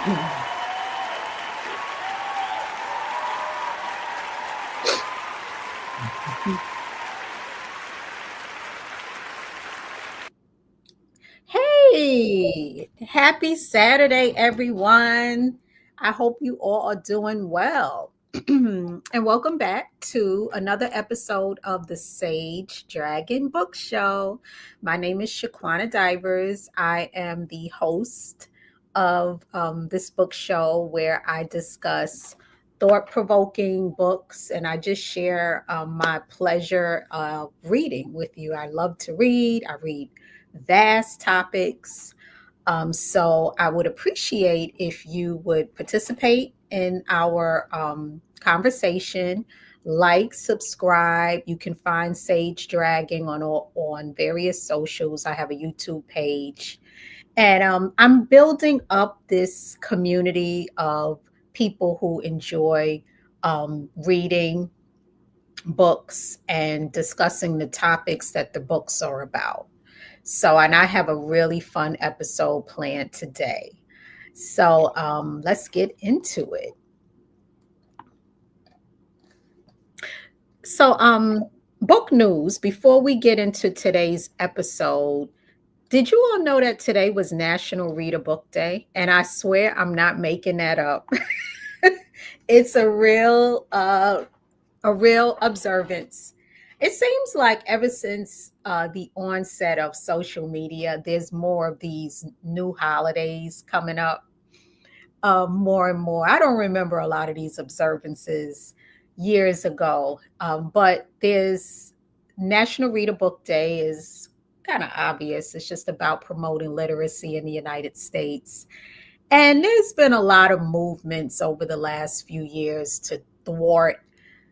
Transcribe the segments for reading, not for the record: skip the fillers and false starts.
Hey, happy Saturday, everyone. I hope you all are doing well. And welcome back to another episode of the Sage Dragon Book Show. My name is Shaquana Divers. I am the host of this book show where I discuss thought provoking books and I just share my pleasure of reading with you. I love to read. I read vast topics. So I would appreciate if you would participate in our conversation, like, subscribe. You can find Sage Dragging on various socials. I have a YouTube page, and I'm building up this community of people who enjoy reading books and discussing the topics that the books are about. So, and I have a really fun episode planned today. So, let's get into it. So, book news before we get into today's episode. Did you all know that today was National Read a Book Day? And I swear I'm not making that up. It's a real observance. It seems like ever since the onset of social media, there's more of these new holidays coming up, more and more. I don't remember a lot of these observances years ago, but there's National Read a Book Day is kind of obvious. It's just about promoting literacy in the United States. And there's been a lot of movements over the last few years to thwart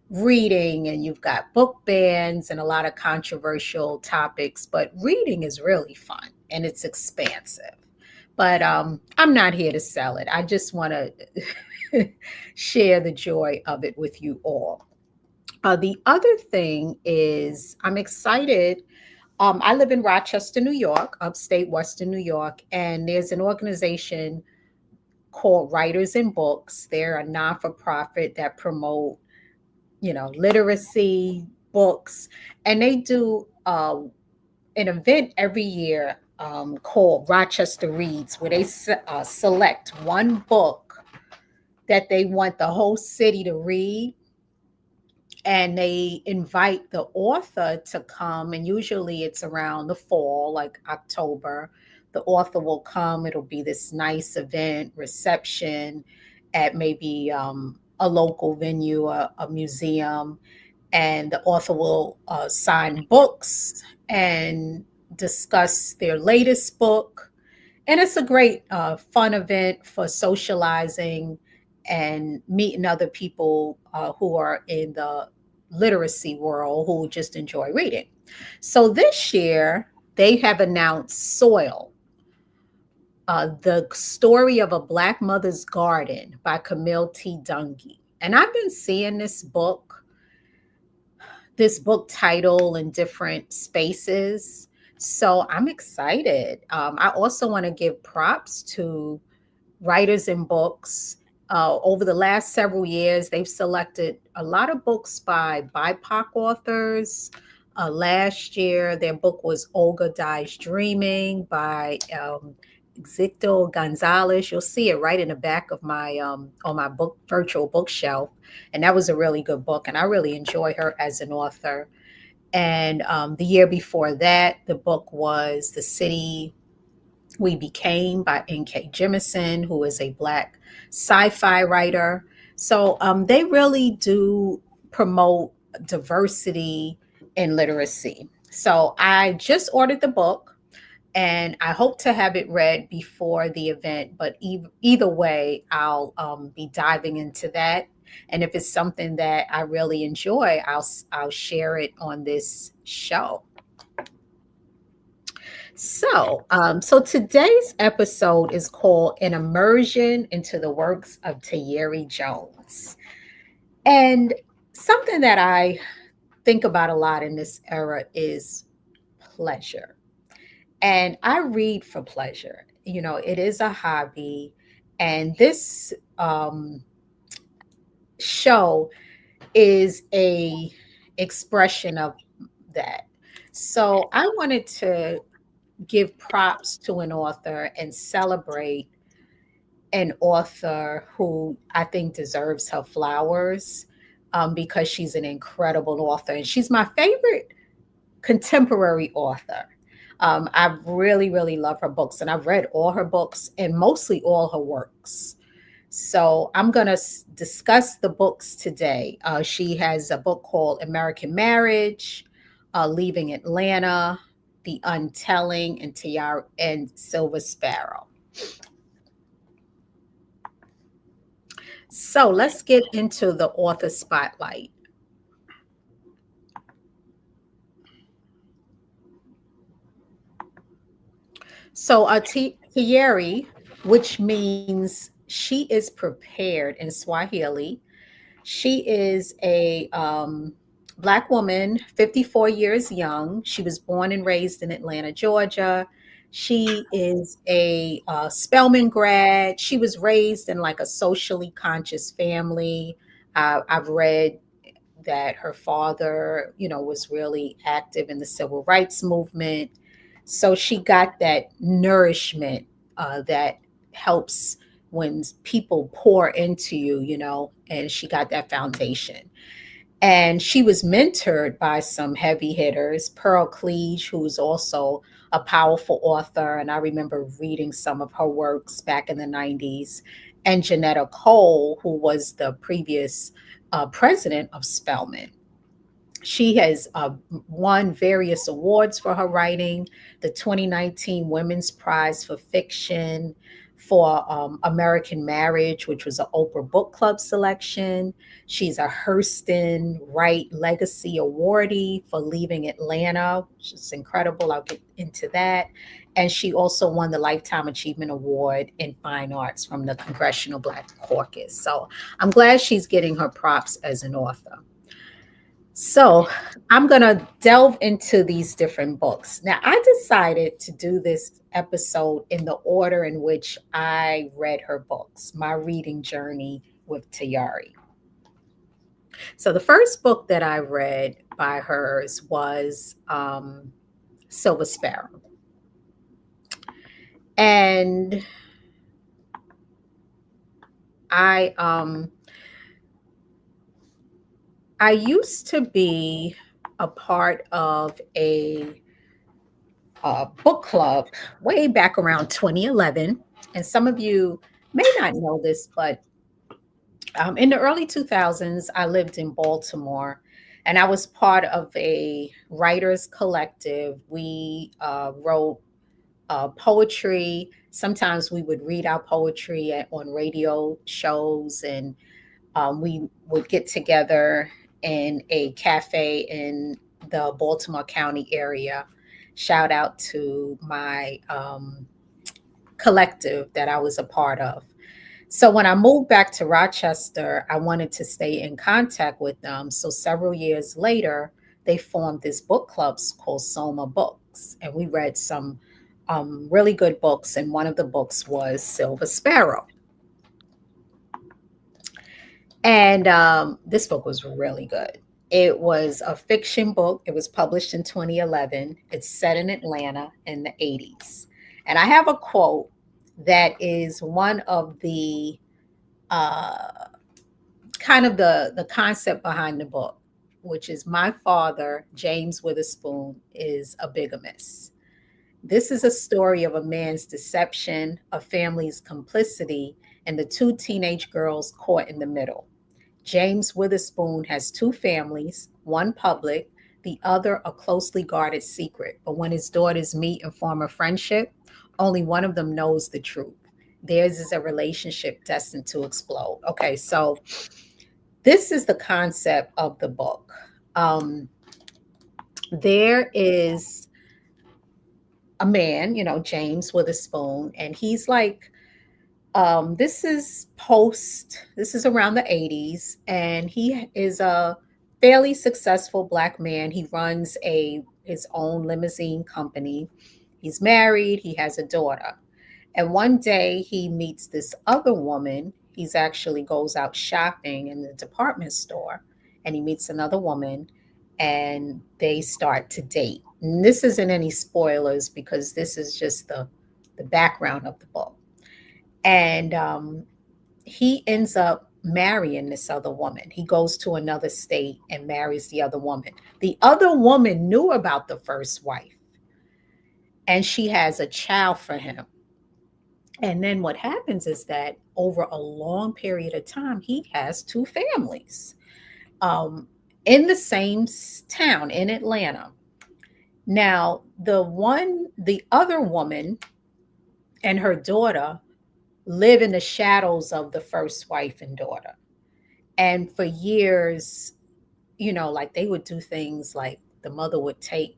reading, and you've got book bans and a lot of controversial topics, but reading is really fun and it's expansive. But I'm not here to sell it. I just want to share the joy of it with you all. The other thing is, I'm excited. I live in Rochester, New York, upstate Western New York, and there's an organization called Writers in Books. They're a non for profit that promote literacy, books, and they do an event every year called Rochester Reads, where they select one book that they want the whole city to read, and they invite the author to come. And usually it's around the fall, like October. The author will come. It'll be this nice event reception at maybe a local venue, a museum, and the author will sign books and discuss their latest book. And it's a great, fun event for socializing and meeting other people who are in the literacy world who just enjoy reading. So this year, they have announced Soil, The Story of a Black Mother's Garden by Camille T. Dungy. And I've been seeing this book title in different spaces. So I'm excited. I also want to give props to Writers in Books. Over the last several years, they've selected a lot of books by BIPOC authors. Last year, their book was Olga Dies Dreaming by Xicto Gonzalez. You'll see it right in the back of my on my book virtual bookshelf, and that was a really good book. And I really enjoy her as an author. And the year before that, the book was The City We Became by N.K. Jemisin, who is a Black sci-fi writer. So they really do promote diversity in literacy. So I just ordered the book and I hope to have it read before the event. But either way, I'll be diving into that. And if it's something that I really enjoy, I'll share it on this show. So today's episode is called An Immersion into the Works of Tayari Jones. And something that I think about a lot in this era is pleasure. And I read for pleasure. It is a hobby. And this show is a expression of that. So I wanted to give props to an author and celebrate an author who I think deserves her flowers, because she's an incredible author. And she's my favorite contemporary author. I really, really love her books, and I've read all her books and mostly all her works. So I'm going to discuss the books today. She has a book called American Marriage, Leaving Atlanta, The Untelling, and Tayari and Silver Sparrow. So let's get into the author spotlight. So Tayari, which means she is prepared in Swahili. She is a Black woman, 54 years young. She was born and raised in Atlanta, Georgia. She is a Spelman grad. She was raised in like a socially conscious family. I've read that her father, was really active in the civil rights movement. So she got that nourishment that helps when people pour into you, and she got that foundation. And she was mentored by some heavy hitters, Pearl Cleage, who's also a powerful author. And I remember reading some of her works back in the 90s. And Janetta Cole, who was the previous president of Spelman. She has won various awards for her writing, the 2019 Women's Prize for Fiction, for American Marriage, which was an Oprah Book Club selection. She's a Hurston Wright Legacy Awardee for Leaving Atlanta, which is incredible. I'll get into that. And she also won the Lifetime Achievement Award in Fine Arts from the Congressional Black Caucus. So I'm glad she's getting her props as an author. So I'm going to delve into these different books. Now, I decided to do this episode in the order in which I read her books, my reading journey with Tayari. So the first book that I read by hers was Silver Sparrow. And I used to be a part of a book club way back around 2011. And some of you may not know this, but in the early 2000s, I lived in Baltimore and I was part of a writers collective. We wrote poetry. Sometimes we would read our poetry on radio shows, and we would get together in a cafe in the Baltimore County area. Shout out to my collective that I was a part of. So when I moved back to Rochester, I wanted to stay in contact with them. So several years later, they formed this book club called Soma Books, and we read some really good books. And one of the books was Silver Sparrow. And this book was really good. It was a fiction book. It was published in 2011. It's set in Atlanta in the 80s. And I have a quote that is one of the kind of the concept behind the book, which is, my father, James Witherspoon, is a bigamist. This is a story of a man's deception, a family's complicity, and the two teenage girls caught in the middle. James Witherspoon has two families, one public, the other a closely guarded secret. But when his daughters meet and form a friendship, only one of them knows the truth. Theirs is a relationship destined to explode. Okay, so this is the concept of the book. There is a man, James Witherspoon, and he's like, this is around the 80s, and he is a fairly successful Black man. He runs his own limousine company. He's married, he has a daughter. And one day he meets this other woman. He's actually goes out shopping in the department store and he meets another woman and they start to date. And this isn't any spoilers because this is just the background of the book. And he ends up marrying this other woman. He goes to another state and marries the other woman. The other woman knew about the first wife and she has a child for him. And then what happens is that over a long period of time, he has two families um, in the same town in Atlanta. Now, the other woman and her daughter live in the shadows of the first wife and daughter. And for years, like they would do things like the mother would take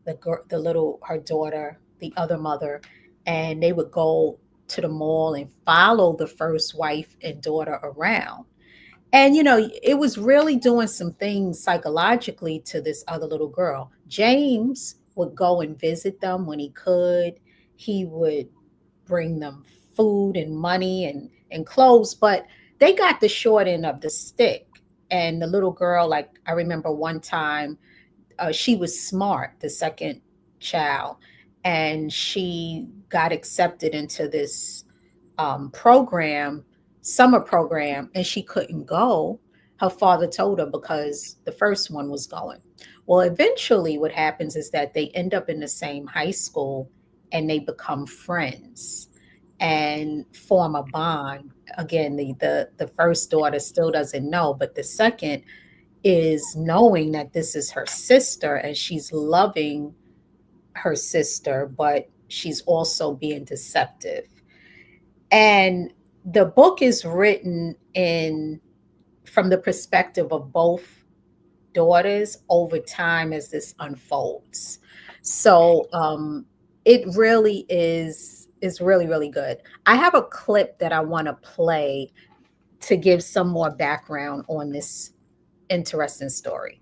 the little her daughter, the other mother, and they would go to the mall and follow the first wife and daughter around. And it was really doing some things psychologically to this other little girl. James would go and visit them when he could. He would bring them food and money and clothes, but they got the short end of the stick. And the little girl, like I remember one time, she was smart, the second child, and she got accepted into this program, summer program, and she couldn't go. Her father told her because the first one was going. Well, eventually, what happens is that they end up in the same high school and they become friends and form a bond. Again, the first daughter still doesn't know, but the second is knowing that this is her sister and she's loving her sister, but she's also being deceptive. And the book is written in from the perspective of both daughters over time as this unfolds. So it really is really really good. I have a clip that I want to play to give some more background on this interesting story.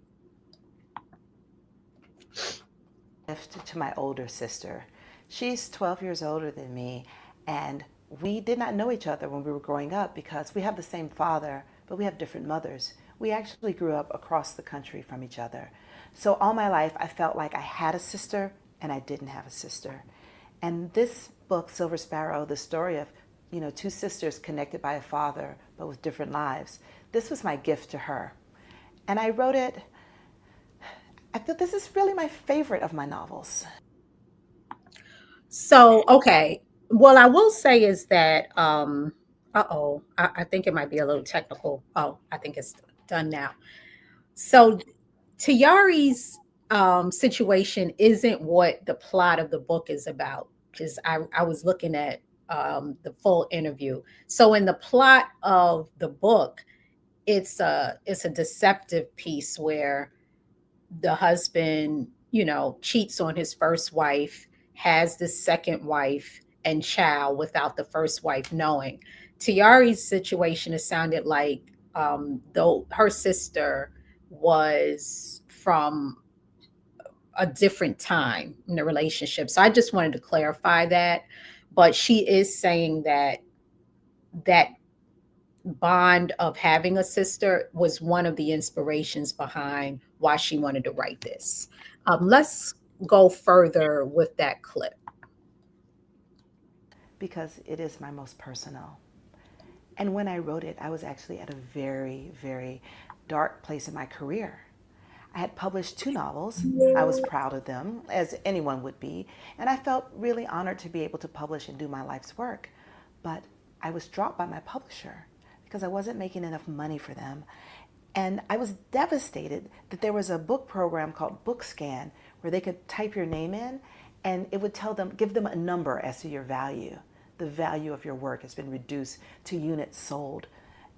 Gift to my older sister. She's 12 years older than me, and we did not know each other when we were growing up because we have the same father, but we have different mothers. We actually grew up across the country from each other. So all my life, I felt like I had a sister and I didn't have a sister. And this book, Silver Sparrow, the story of two sisters connected by a father but with different lives, this was my gift to her. And I wrote it. I feel this is really my favorite of my novels. So, okay. Well, I will say is that, uh-oh, I think it might be a little technical. Oh, I think it's done now. So, Tayari's situation isn't what the plot of the book is about, because I was looking at the full interview. So, in the plot of the book, it's a deceptive piece where the husband, cheats on his first wife, has this second wife and child without the first wife knowing. Tiari's situation, it sounded like though her sister was from a different time in the relationship. So I just wanted to clarify that. But she is saying that bond of having a sister was one of the inspirations behind why she wanted to write this. Let's go further with that clip. Because it is my most personal. And when I wrote it, I was actually at a very, very dark place in my career. I had published two novels. I was proud of them, as anyone would be, and I felt really honored to be able to publish and do my life's work. But I was dropped by my publisher because I wasn't making enough money for them. And I was devastated that there was a book program called BookScan where they could type your name in and it would give them a number as to your value. The value of your work has been reduced to units sold.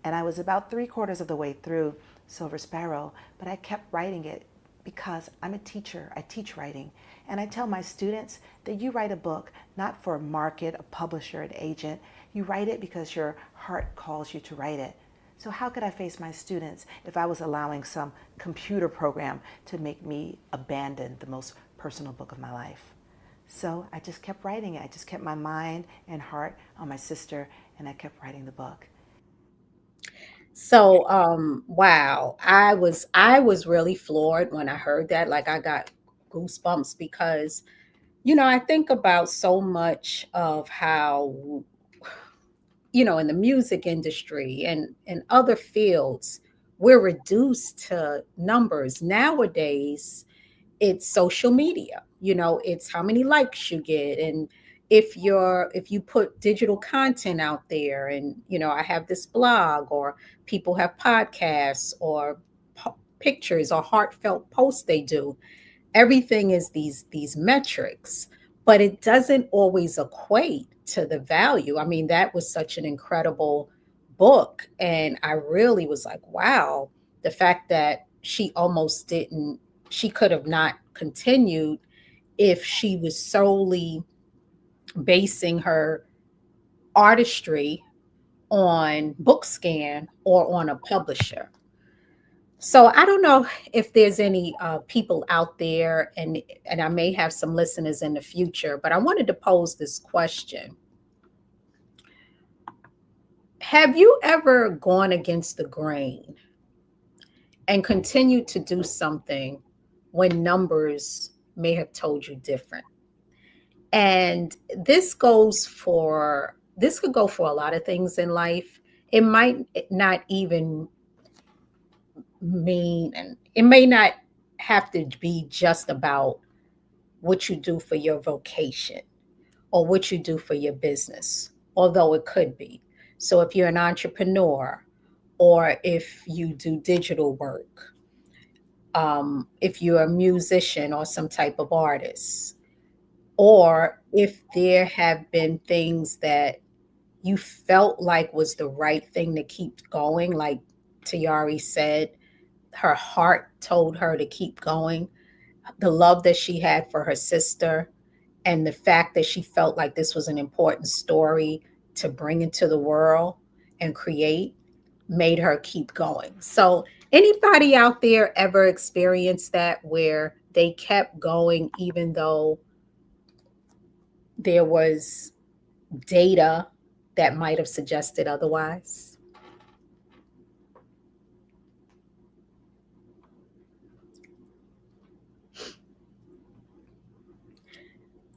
And I was about 3/4 of the way through Silver Sparrow, but I kept writing it because I'm a teacher. I teach writing. And I tell my students that you write a book not for a market, a publisher, an agent. You write it because your heart calls you to write it. So how could I face my students if I was allowing some computer program to make me abandon the most personal book of my life? So I just kept writing it. I just kept my mind and heart on my sister, and I kept writing the book. So, wow, I was really floored when I heard that. Like I got goosebumps because, I think about so much of how, in the music industry and other fields, we're reduced to numbers. Nowadays, it's social media. It's how many likes you get, and if you put digital content out there, and I have this blog, or people have podcasts, or pictures, or heartfelt posts they do. Everything is these metrics, but it doesn't always equate to the value. I mean, that was such an incredible book, and I really was like, wow, the fact that she could have not continued if she was solely basing her artistry on BookScan or on a publisher. So I don't know if there's any people out there, and I may have some listeners in the future, but I wanted to pose this question: have you ever gone against the grain and continued to do something when numbers may have told you different? And this could go for a lot of things in life. It might not even mean, and it may not have to be just about what you do for your vocation or what you do for your business, although it could be. So if you're an entrepreneur, or if you do digital work, if you're a musician or some type of artist, or if there have been things that you felt like was the right thing to keep going, like Tayari said, her heart told her to keep going, the love that she had for her sister, and the fact that she felt like this was an important story to bring into the world and create, made her keep going. So, anybody out there ever experienced that, where they kept going even though there was data that might have suggested otherwise?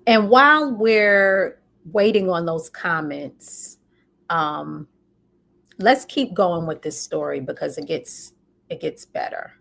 And while we're waiting on those comments, um, let's keep going with this story because it gets better.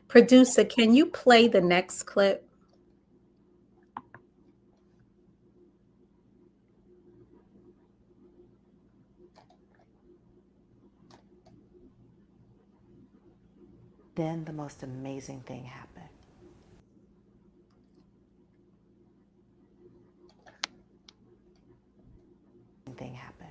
Producer, can you play the next clip? Then the most amazing thing happened. Thing happened.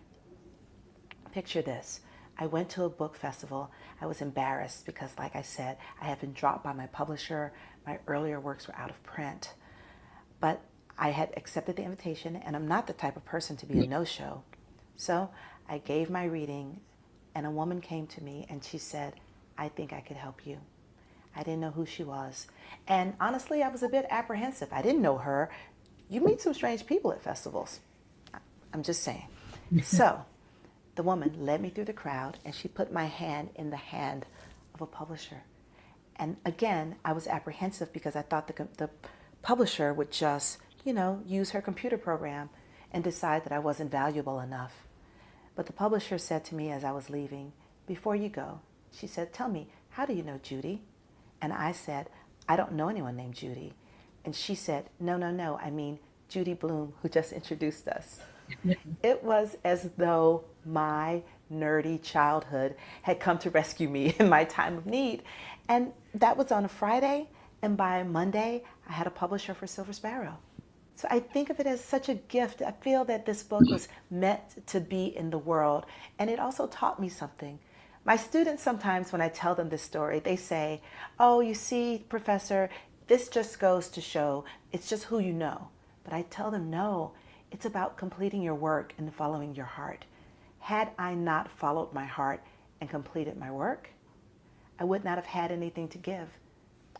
Picture this. I went to a book festival. I was embarrassed because, like I said, I had been dropped by my publisher. My earlier works were out of print. But I had accepted the invitation, and I'm not the type of person to be a no-show. So I gave my reading, and a woman came to me and she said, I think I could help you. I didn't know who she was. And honestly, I was a bit apprehensive. I didn't know her. You meet some strange people at festivals. I'm just saying. So the woman led me through the crowd, and she put my hand in the hand of a publisher. And again, I was apprehensive because I thought the publisher would just, use her computer program and decide that I wasn't valuable enough. But the publisher said to me as I was leaving, before you go, she said, tell me, how do you know Judy? And I said, I don't know anyone named Judy. And she said, no, no, no, I mean Judy Bloom, who just introduced us. It was as though my nerdy childhood had come to rescue me in my time of need. And that was on a Friday. And by Monday, I had a publisher for Silver Sparrow. So I think of it as such a gift. I feel that this book was meant to be in the world. And it also taught me something. My students sometimes, when I tell them this story, they say, oh, you see, Professor, This just goes to show it's just who you know. But I tell them, no, it's about completing your work and following your heart. Had I not followed my heart and completed my work, I would not have had anything to give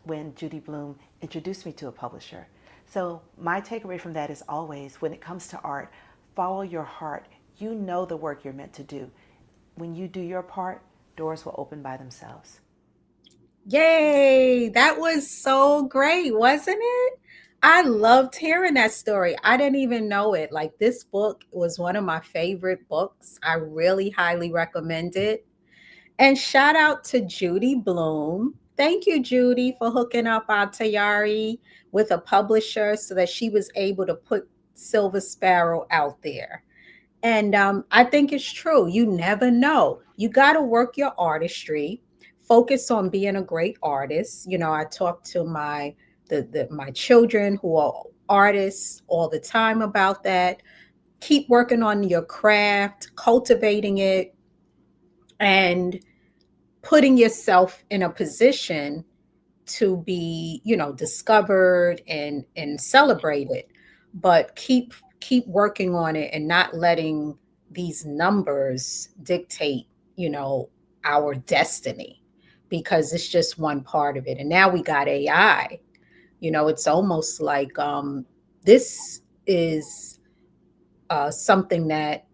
when Judy Bloom introduced me to a publisher. So my takeaway from that is always, when it comes to art, follow your heart. You know the work you're meant to do. When you do your part, doors will open by themselves. Yay! That was so great, wasn't it? I loved hearing that story. I didn't even know it. Like, this book was one of my favorite books. I really highly recommend it. And shout out to Judy Bloom. Thank you, Judy, for hooking up our Tayari with a publisher so that she was able to put Silver Sparrow out there. And I think it's true. You never know. You got to work your artistry, focus on being a great artist. You know, I talk to my children who are artists all the time about that. Keep working on your craft, cultivating it, and putting yourself in a position to be, discovered and celebrated. But keep working on it and not letting these numbers dictate, you know our destiny, because it's just one part of it. And now we got AI. It's almost like, this is something that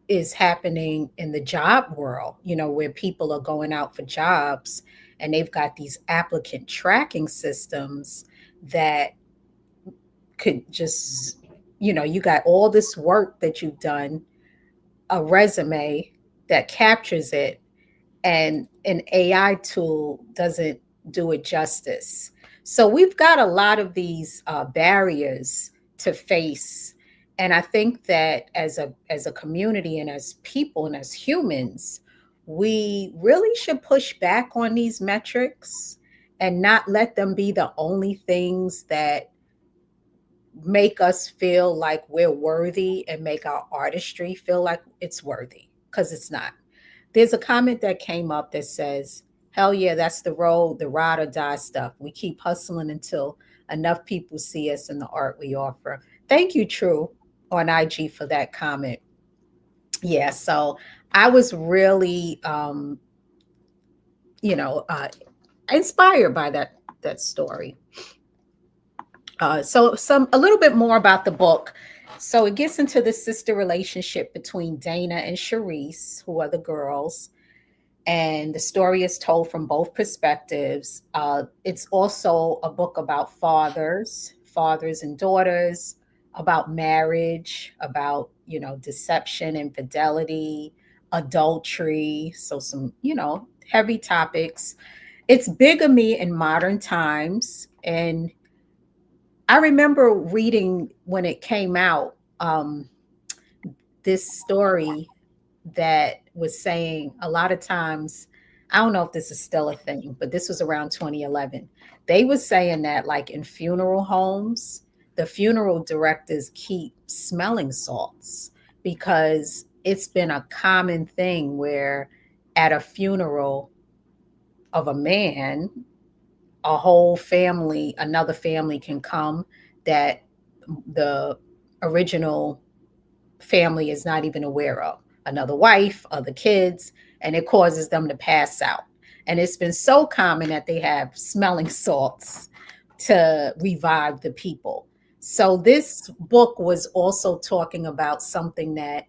is happening in the job world, where people are going out for jobs and they've got these applicant tracking systems that could just, you got all this work that you've done, a resume that captures it, and an AI tool doesn't do it justice. So we've got a lot of these barriers to face, and I think that as a community and as people and as humans, we really should push back on these metrics and not let them be the only things that make us feel like we're worthy and make our artistry feel like it's worthy, because it's not. There's a comment that came up that says, hell yeah, that's the road, the ride or die stuff. We keep hustling until enough people see us in the art we offer. Thank you, True, on IG for that comment. Yeah, so I was really, you know, uh, inspired by that story. So some a little bit more about the book. So it gets into the sister relationship between Dana and Charisse, who are the girls, and the story is told from both perspectives. It's also a book about fathers and daughters, about marriage, about deception, infidelity, adultery. So some heavy topics. It's bigamy in modern times, and I remember reading when it came out, this story that was saying a lot of times, I don't know if this is still a thing, but this was around 2011. They were saying that, like, in funeral homes, the funeral directors keep smelling salts, because it's been a common thing where at a funeral of a man, a whole family, another family can come that the original family is not even aware of, another wife, other kids, and it causes them to pass out. And it's been so common that they have smelling salts to revive the people. So this book was also talking about something that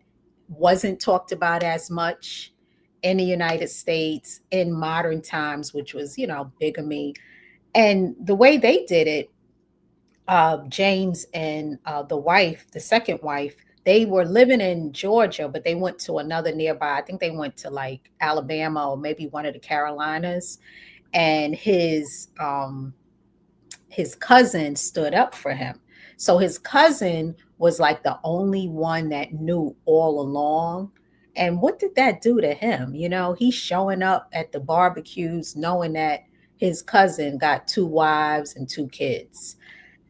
wasn't talked about as much in the United States in modern times, which was, bigamy. And the way they did it, James and the wife, the second wife, they were living in Georgia, but they went to another nearby. I think they went to like Alabama or maybe one of the Carolinas. And his cousin stood up for him. So his cousin was like the only one that knew all along. And what did that do to him? He's showing up at the barbecues knowing that his cousin got two wives and two kids.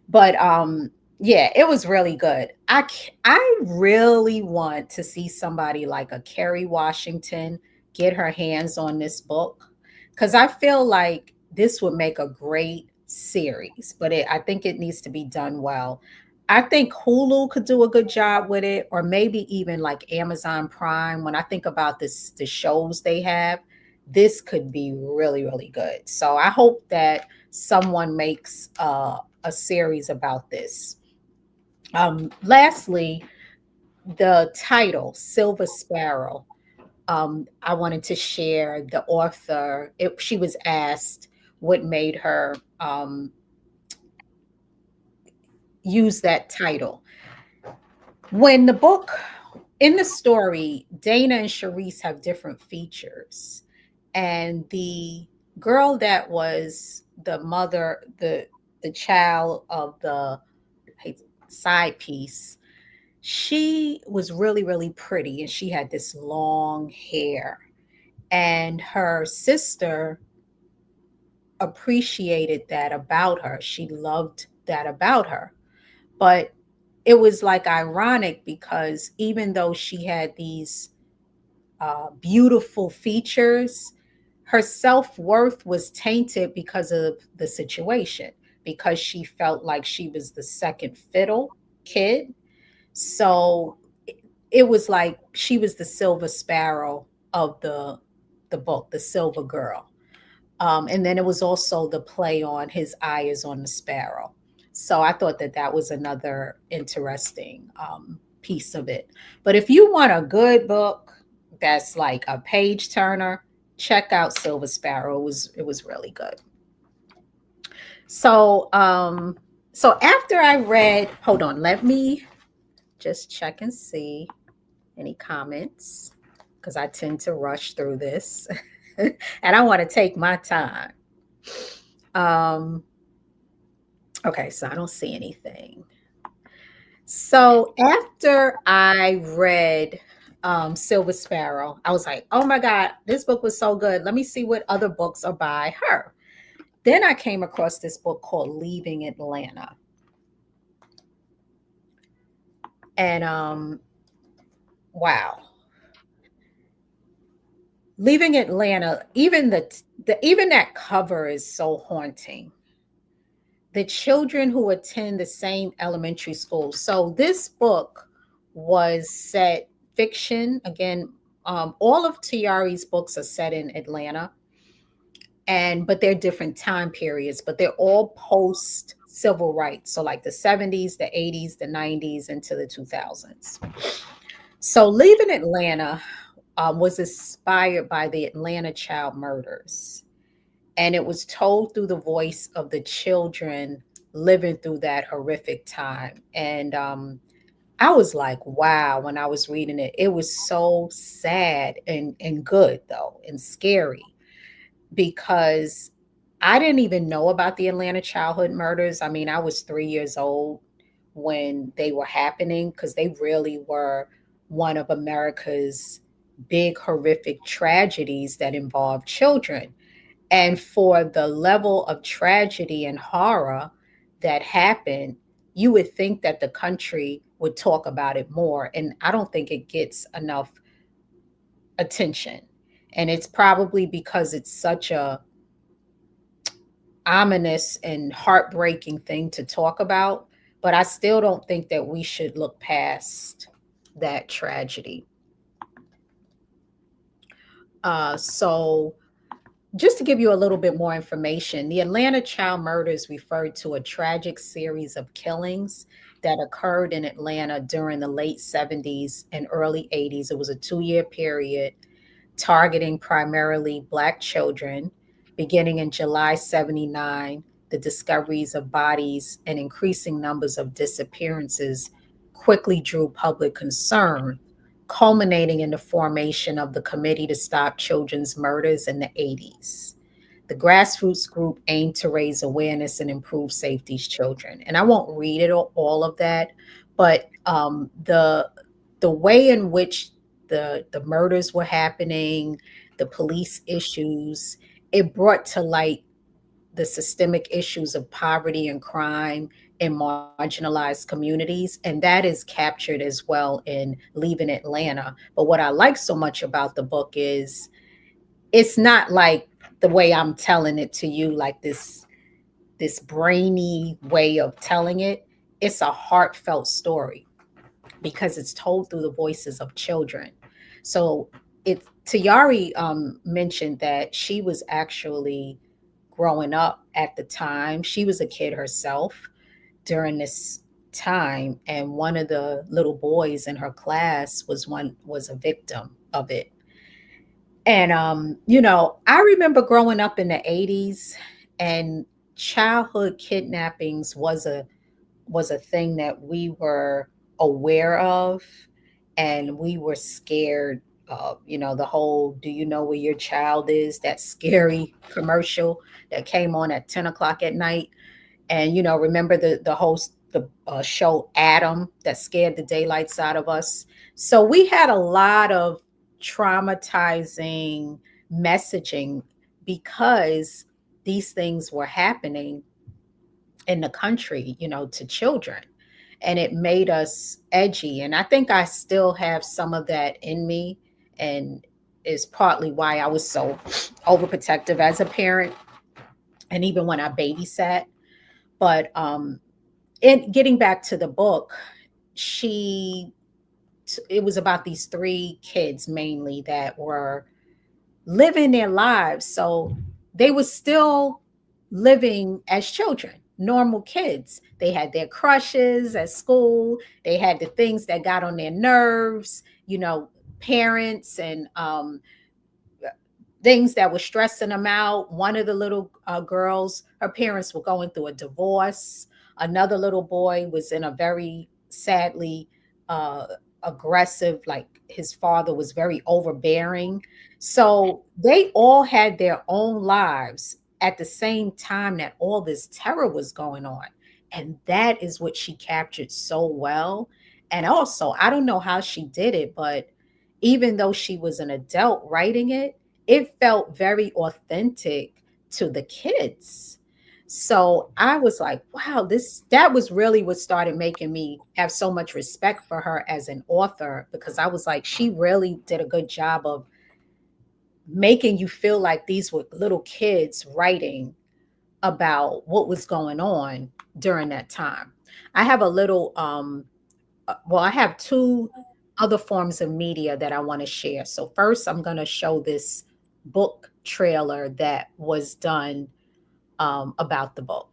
But yeah, it was really good. I really want to see somebody like a Kerry Washington get her hands on this book, because I feel like this would make a great series, but I think it needs to be done well. I think Hulu could do a good job with it, or maybe even like Amazon Prime. When I think about this, the shows they have, this could be really, really good. So I hope that someone makes a series about this. Lastly, the title Silver Sparrow. I wanted to share the author. She was asked what made her use that title. When the book, in the story, Dana and Charisse have different features. And the girl that was the mother, the child of the side piece, she was really, really pretty and she had this long hair. And her sister appreciated that about her. She loved that about her. But it was like ironic because even though she had these beautiful features, her self worth was tainted because of the situation, because she felt like she was the second fiddle kid. So it was like she was the silver sparrow of the book, the silver girl. And then it was also the play on his eye is on the sparrow. So I thought that that was another interesting piece of it. But if you want a good book that's like a page turner, check out Silver Sparrow. It was really good. So so after I read, hold on, let me just check and see any comments because I tend to rush through this and I want to take my time. Um, okay, so I don't see anything. So after I read Silver Sparrow, I was like, oh my God, this book was so good. Let me see what other books are by her. Then I came across this book called Leaving Atlanta. And wow, Leaving Atlanta, even the even that cover is so haunting. The children who attend the same elementary school. So this book was set fiction. Again, all of Tayari's books are set in Atlanta, and but they're different time periods, but they're all post civil rights. So like the 70s, the 80s, the 90s, into the 2000s. So Leaving Atlanta was inspired by the Atlanta child murders, and it was told through the voice of the children living through that horrific time. And I was like, wow, when I was reading it, it was so sad and good though, and scary, because I didn't even know about the Atlanta childhood murders. I mean, I was 3 years old when they were happening, because they really were one of America's big horrific tragedies that involved children. And for the level of tragedy and horror that happened, you would think that the country would talk about it more. And I don't think it gets enough attention. And it's probably because it's such a ominous and heartbreaking thing to talk about. But I still don't think that we should look past that tragedy. So just to give you a little bit more information, the Atlanta child murders referred to a tragic series of killings that occurred in Atlanta during the late 70s and early 80s. It was a 2 year period targeting primarily Black children. Beginning in July 79, the discoveries of bodies and increasing numbers of disappearances quickly drew public concern, culminating in the formation of the Committee to Stop Children's Murders in the 80s. The grassroots group aimed to raise awareness and improve safety to children. And I won't read it all of that, but the way in which the murders were happening, the police issues, it brought to light the systemic issues of poverty and crime in marginalized communities. And that is captured as well in Leaving Atlanta. But what I like so much about the book is it's not like the way I'm telling it to you, like this this brainy way of telling it. It's a heartfelt story because it's told through the voices of children. So it Tayari mentioned that she was actually growing up at the time. She was a kid herself during this time, and one of the little boys in her class was a victim of it. And I remember growing up in the 80s, and childhood kidnappings was a thing that we were aware of, and we were scared of. The whole "Do you know where your child is?" that scary commercial that came on at 10 o'clock at night. And remember the host, the show Adam, that scared the daylights out of us. So we had a lot of traumatizing messaging because these things were happening in the country, to children. And it made us edgy. And I think I still have some of that in me, and is partly why I was so overprotective as a parent, and even when I babysat. But in getting back to the book, she it was about these three kids mainly that were living their lives. So they were still living as children, normal kids. They had their crushes at school. They had the things that got on their nerves, parents and things that were stressing them out. One of the little girls, her parents were going through a divorce. Another little boy was in a very sadly uh, aggressive, like his father was very overbearing. So they all had their own lives at the same time that all this terror was going on. And that is what she captured so well. And also, I don't know how she did it, but even though she was an adult writing it, it felt very authentic to the kids. So I was like, wow, that was really what started making me have so much respect for her as an author, because I was like, she really did a good job of making you feel like these were little kids writing about what was going on during that time. I have a little well, I have two other forms of media that I want to share. So first, I'm going to show this book trailer that was done about the book.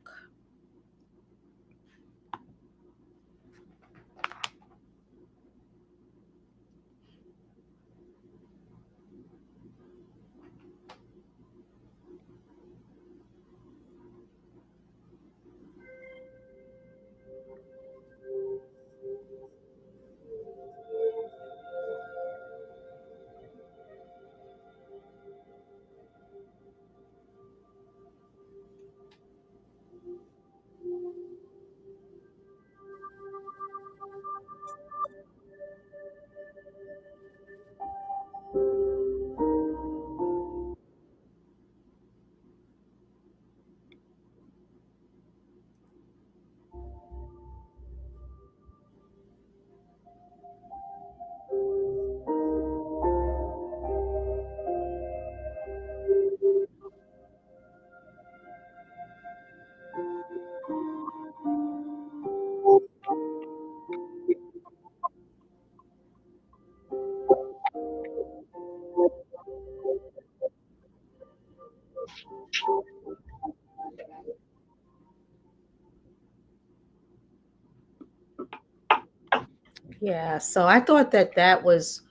Yeah, so I thought that that was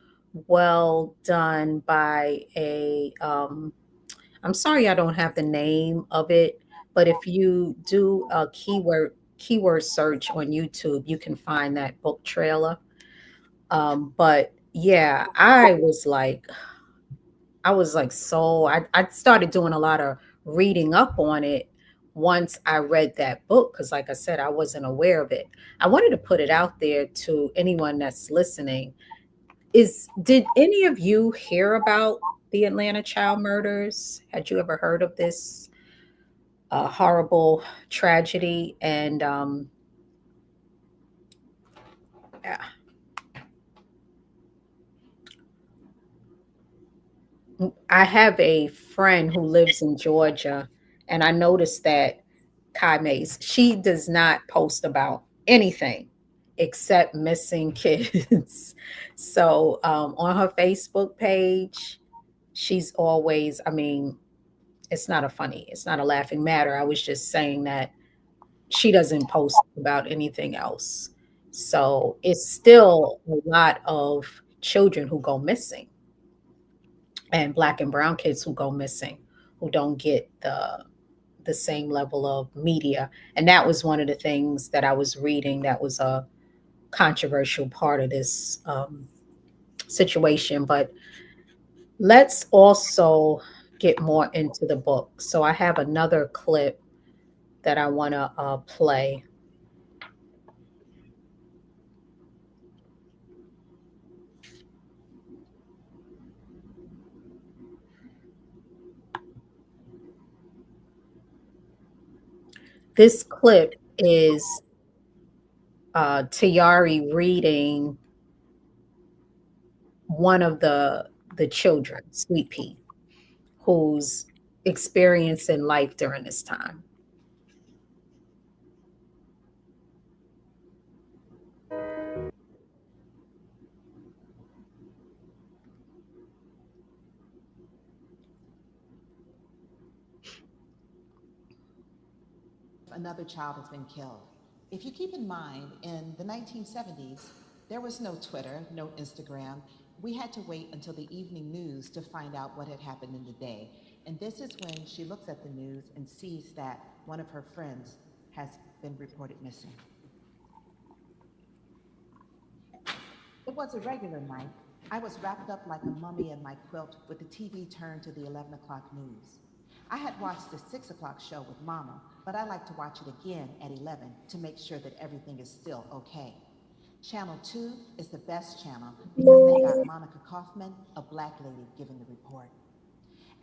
well done by I'm sorry I don't have the name of it, but if you do a keyword search on YouTube, you can find that book trailer. But yeah, I started doing a lot of reading up on it once I read that book, because like I said, I wasn't aware of it. I wanted to put it out there to anyone that's listening. Did any of you hear about the Atlanta child murders? Had you ever heard of this horrible tragedy? And yeah, I have a friend who lives in Georgia, and I noticed that Kai Mays. She does not post about anything except missing kids. So on her Facebook page, she's always, I mean, it's not a laughing matter. I was just saying that she doesn't post about anything else. So it's still a lot of children who go missing and black and brown kids who go missing who don't get the same level of media. And that was one of the things that I was reading that was a controversial part of this situation. But let's also get more into the book. So I have another clip that I want to play. This clip is Tayari reading one of the children, Sweet Pea, who's experiencing life during this time. Another child has been killed. If you keep in mind, in the 1970s, there was no Twitter, no Instagram. We had to wait until the evening news to find out what had happened in the day. And this is when she looks at the news and sees that one of her friends has been reported missing. It was a regular night. I was wrapped up like a mummy in my quilt with the TV turned to the 11 o'clock news. I had watched the 6 o'clock show with Mama, but I like to watch it again at 11 to make sure that everything is still okay. Channel 2 is the best channel because they got Monica Kaufman, a black lady, giving the report.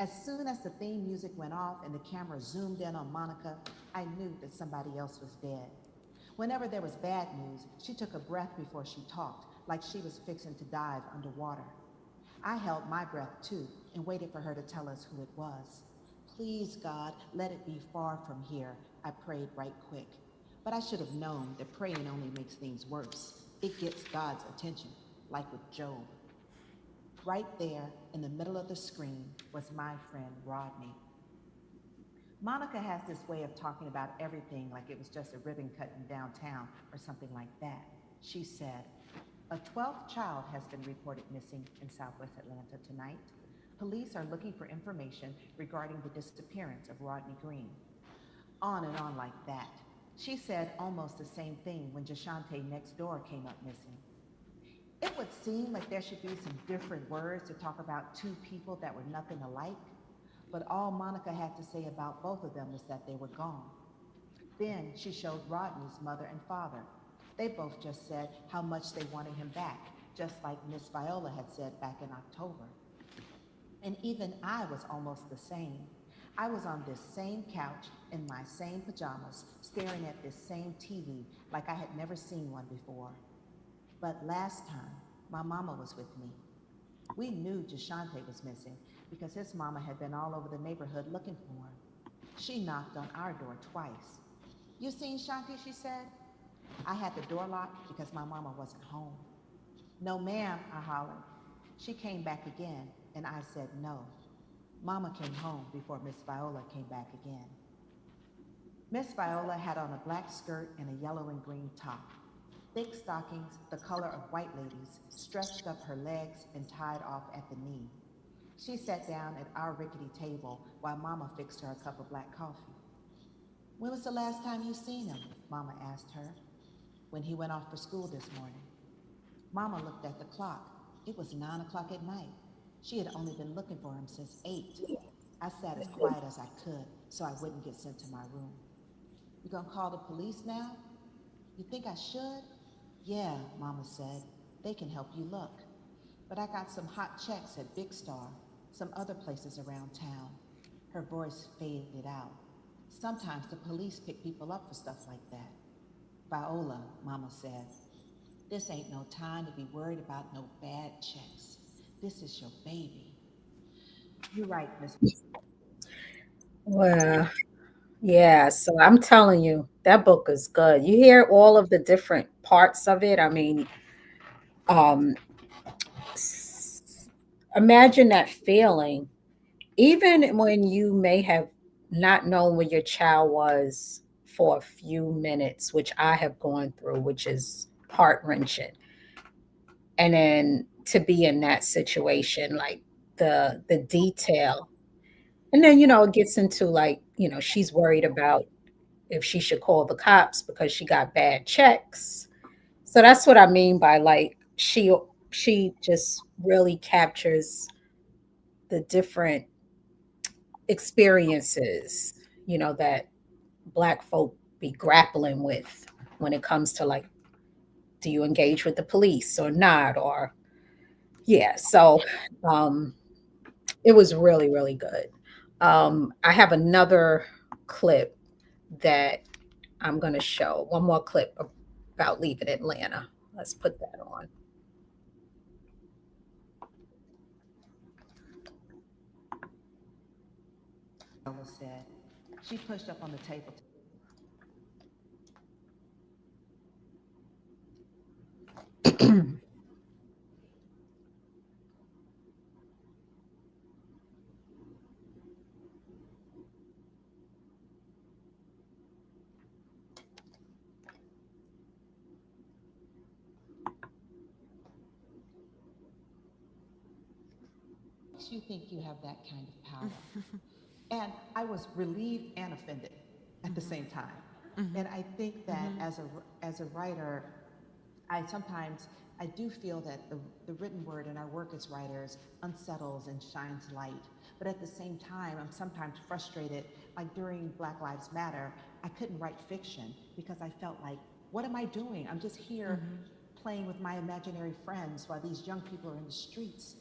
As soon as the theme music went off and the camera zoomed in on Monica, I knew that somebody else was dead. Whenever there was bad news, she took a breath before she talked, like she was fixing to dive underwater. I held my breath too and waited for her to tell us who it was. Please, God, let it be far from here, I prayed right quick. But I should have known that praying only makes things worse. It gets God's attention, like with Job. Right there in the middle of the screen was my friend Rodney. Monica has this way of talking about everything like it was just a ribbon cutting downtown or something like that. She said, a 12th child has been reported missing in Southwest Atlanta tonight. Police are looking for information regarding the disappearance of Rodney Green. On and on like that. She said almost the same thing when Jashante next door came up missing. It would seem like there should be some different words to talk about two people that were nothing alike, but all Monica had to say about both of them was that they were gone. Then she showed Rodney's mother and father. They both just said how much they wanted him back, just like Miss Viola had said back in October. And even I was almost the same. I was on this same couch in my same pajamas, staring at this same TV like I had never seen one before. But last time, my mama was with me. We knew Jashante was missing because his mama had been all over the neighborhood looking for him. She knocked on our door twice. You seen Shanti, she said. I had the door locked because my mama wasn't home. No, ma'am, I hollered. She came back again, and I said no. Mama came home before Miss Viola came back again. Miss Viola had on a black skirt and a yellow and green top. Thick stockings, the color of white ladies, stretched up her legs and tied off at the knee. She sat down at our rickety table while Mama fixed her a cup of black coffee. When was the last time you seen him? Mama asked her. When he went off for school this morning. Mama looked at the clock. It was 9 o'clock at night. She had only been looking for him since 8. I sat as quiet as I could so I wouldn't get sent to my room. You gonna call the police now? You think I should? Yeah, Mama said. They can help you look. But I got some hot checks at Big Star, some other places around town. Her voice faded out. Sometimes the police pick people up for stuff like that. Viola, Mama said, this ain't no time to be worried about no bad checks. This is your baby. You're right, Miss. Well, Yeah, so I'm telling you, that book is good. You hear all of the different parts of it. I mean, um, s- imagine that feeling, even when you may have not known where your child was for a few minutes, which I have gone through, which is heart wrenching. And then to be in that situation, like the detail. And then, it gets into like, she's worried about if she should call the cops because she got bad checks. So that's what I mean by like she just really captures the different experiences, that black folk be grappling with when it comes to like, do you engage with the police or not? Or yeah, so um it was really, really good. I have another clip that I'm going to show. One more clip about leaving Atlanta. Let's put that on. Ella said. She pushed up on the table. Makes you think you have that kind of power. And I was relieved and offended at the same time. And I think that as a writer, I sometimes I do feel that the written word in our work as writers unsettles and shines light. But at the same time, I'm sometimes frustrated. Like during Black Lives Matter, I couldn't write fiction because I felt like, what am I doing? I'm just here playing with my imaginary friends while these young people are in the streets.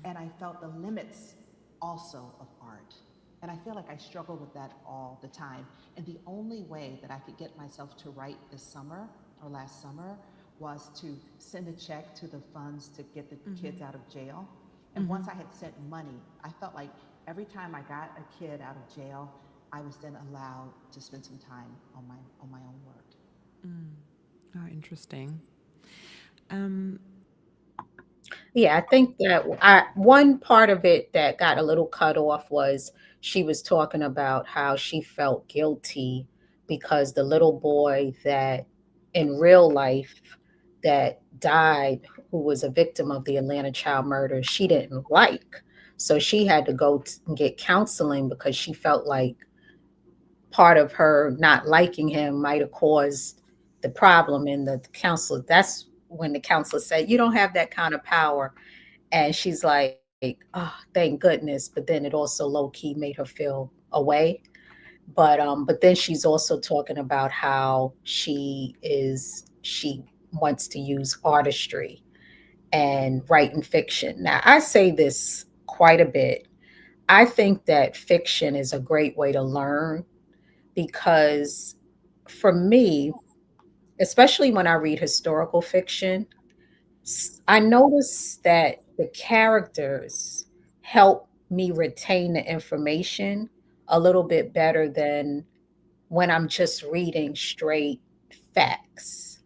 And I felt the limits also of art. And I feel like I struggle with that all the time. And the only way that I could get myself to write this summer or last summer was to send a check to the funds to get the kids out of jail. And once I had sent money, I felt like every time I got a kid out of jail, I was then allowed to spend some time on my own work. Oh, interesting. Um, Yeah, I think that one part of it that got a little cut off was she was talking about how she felt guilty because the little boy that in real life that died, who was a victim of the Atlanta child murder, she didn't like. So she had to go and get counseling because she felt like part of her not liking him might have caused the problem. And the counselor, that's when the counselor said, you don't have that kind of power. And she's like, oh, thank goodness. But then it also low key made her feel away. But then she's also talking about how she wants to use artistry and writing fiction. Now I say this quite a bit. I think that fiction is a great way to learn because for me, especially when I read historical fiction, I notice that the characters help me retain the information a little bit better than when I'm just reading straight facts.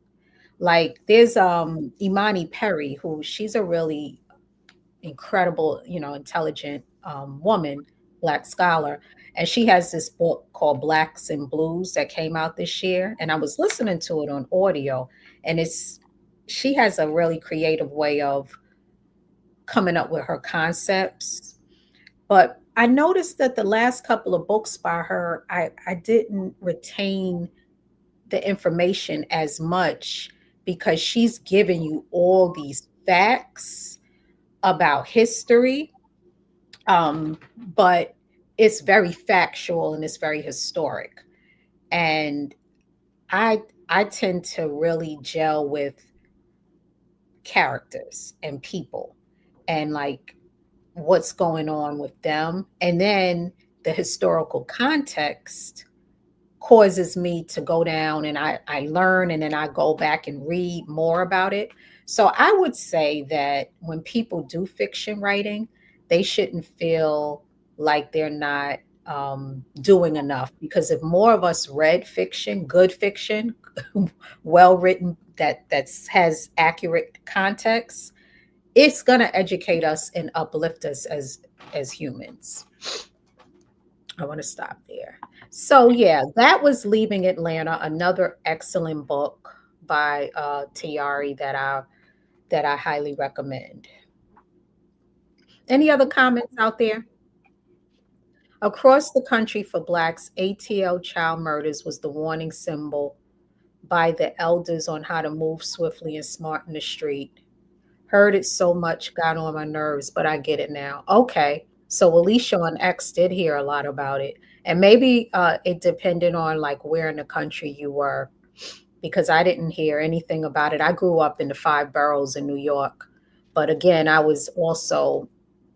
Like there's Imani Perry, who she's a really incredible, intelligent woman, black scholar. And she has this book called Blacks and Blues that came out this year. And I was listening to it on audio. And she has a really creative way of coming up with her concepts. But I noticed that the last couple of books by her, I didn't retain the information as much because she's giving you all these facts about history, um, but it's very factual and it's very historic. And I I tend to really gel with characters and people and like what's going on with them. And then the historical context causes me to go down and I learn and then I go back and read more about it. So I would say that when people do fiction writing, they shouldn't feel like they're not. doing enough, because if more of us read fiction, good fiction, well written, that has accurate context, it's going to educate us and uplift us as humans. I want to stop there. So yeah, that was Leaving Atlanta, another excellent book by Tayari that I highly recommend. Any other comments out there? Across the country for Blacks, ATL child murders was the warning symbol by the elders on how to move swiftly and smart in the street. Heard it so much, got on my nerves, but I get it now. Okay. So Alicia on X did hear a lot about it. And maybe it depended on like where in the country you were, because I didn't hear anything about it. I grew up in the five boroughs in New York. But again, I was also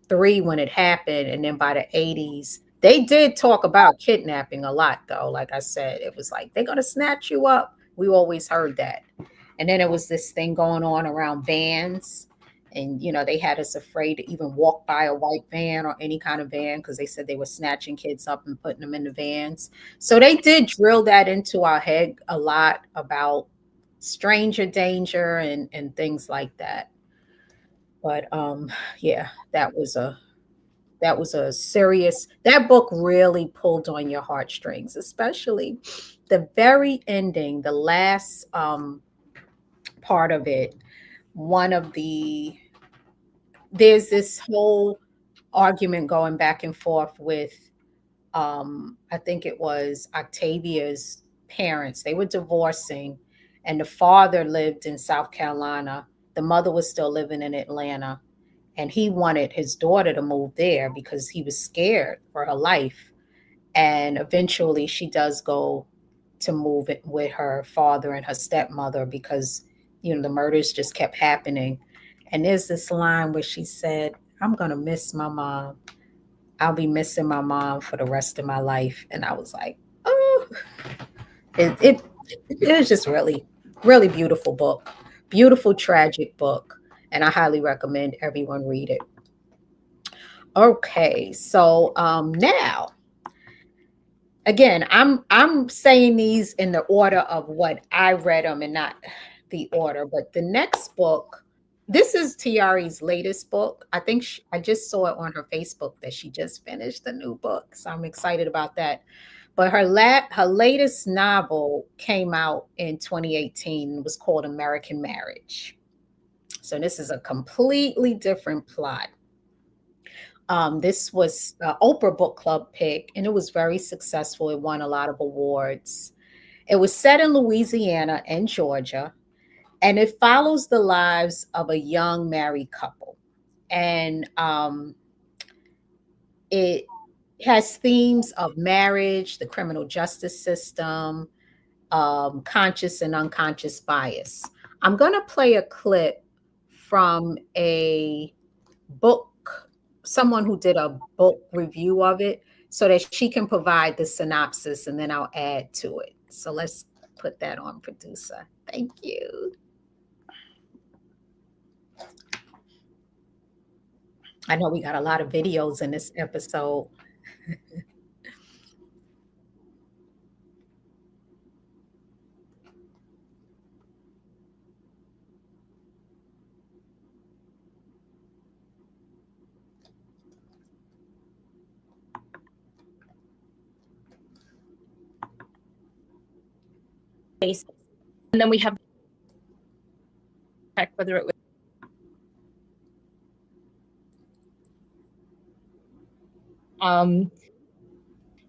3 when it happened. And then by the 80s, they did talk about kidnapping a lot, though. Like I said, it was like, they're going to snatch you up. We always heard that. And then it was this thing going on around vans. And, they had us afraid to even walk by a white van or any kind of van because they said they were snatching kids up and putting them in the vans. So they did drill that into our head a lot about stranger danger and things like that. But yeah, that was a serious, that book really pulled on your heartstrings, especially the very ending, the last part of it. One of the There's this whole argument going back and forth with I think it was Octavia's parents. They were divorcing, and the father lived in South Carolina. The mother was still living in Atlanta, and he wanted his daughter to move there because he was scared for her life. And eventually she does go to move it with her father and her stepmother because the murders just kept happening. And there's this line where she said, "I'm going to miss my mom. I'll be missing my mom for the rest of my life." And I was like, oh, it it was just really, really beautiful book, beautiful tragic book, and I highly recommend everyone read it. Okay, so now again, I'm saying these in the order of what I read them and not the order. But the next book, this is Tiari's latest book. I think I just saw it on her Facebook that she just finished the new book, so I'm excited about that. But her latest novel came out in 2018. It was called American Marriage. So this is a completely different plot. This was an Oprah Book Club pick, and it was very successful. It won a lot of awards. It was set in Louisiana and Georgia, and it follows the lives of a young married couple. And it has themes of marriage, the criminal justice system, conscious and unconscious bias. I'm going to play a clip from a book, someone who did a book review of it, so that she can provide the synopsis and then I'll add to it. So let's put that on, producer. Thank you. I know we got a lot of videos in this episode. And then we have check whether it was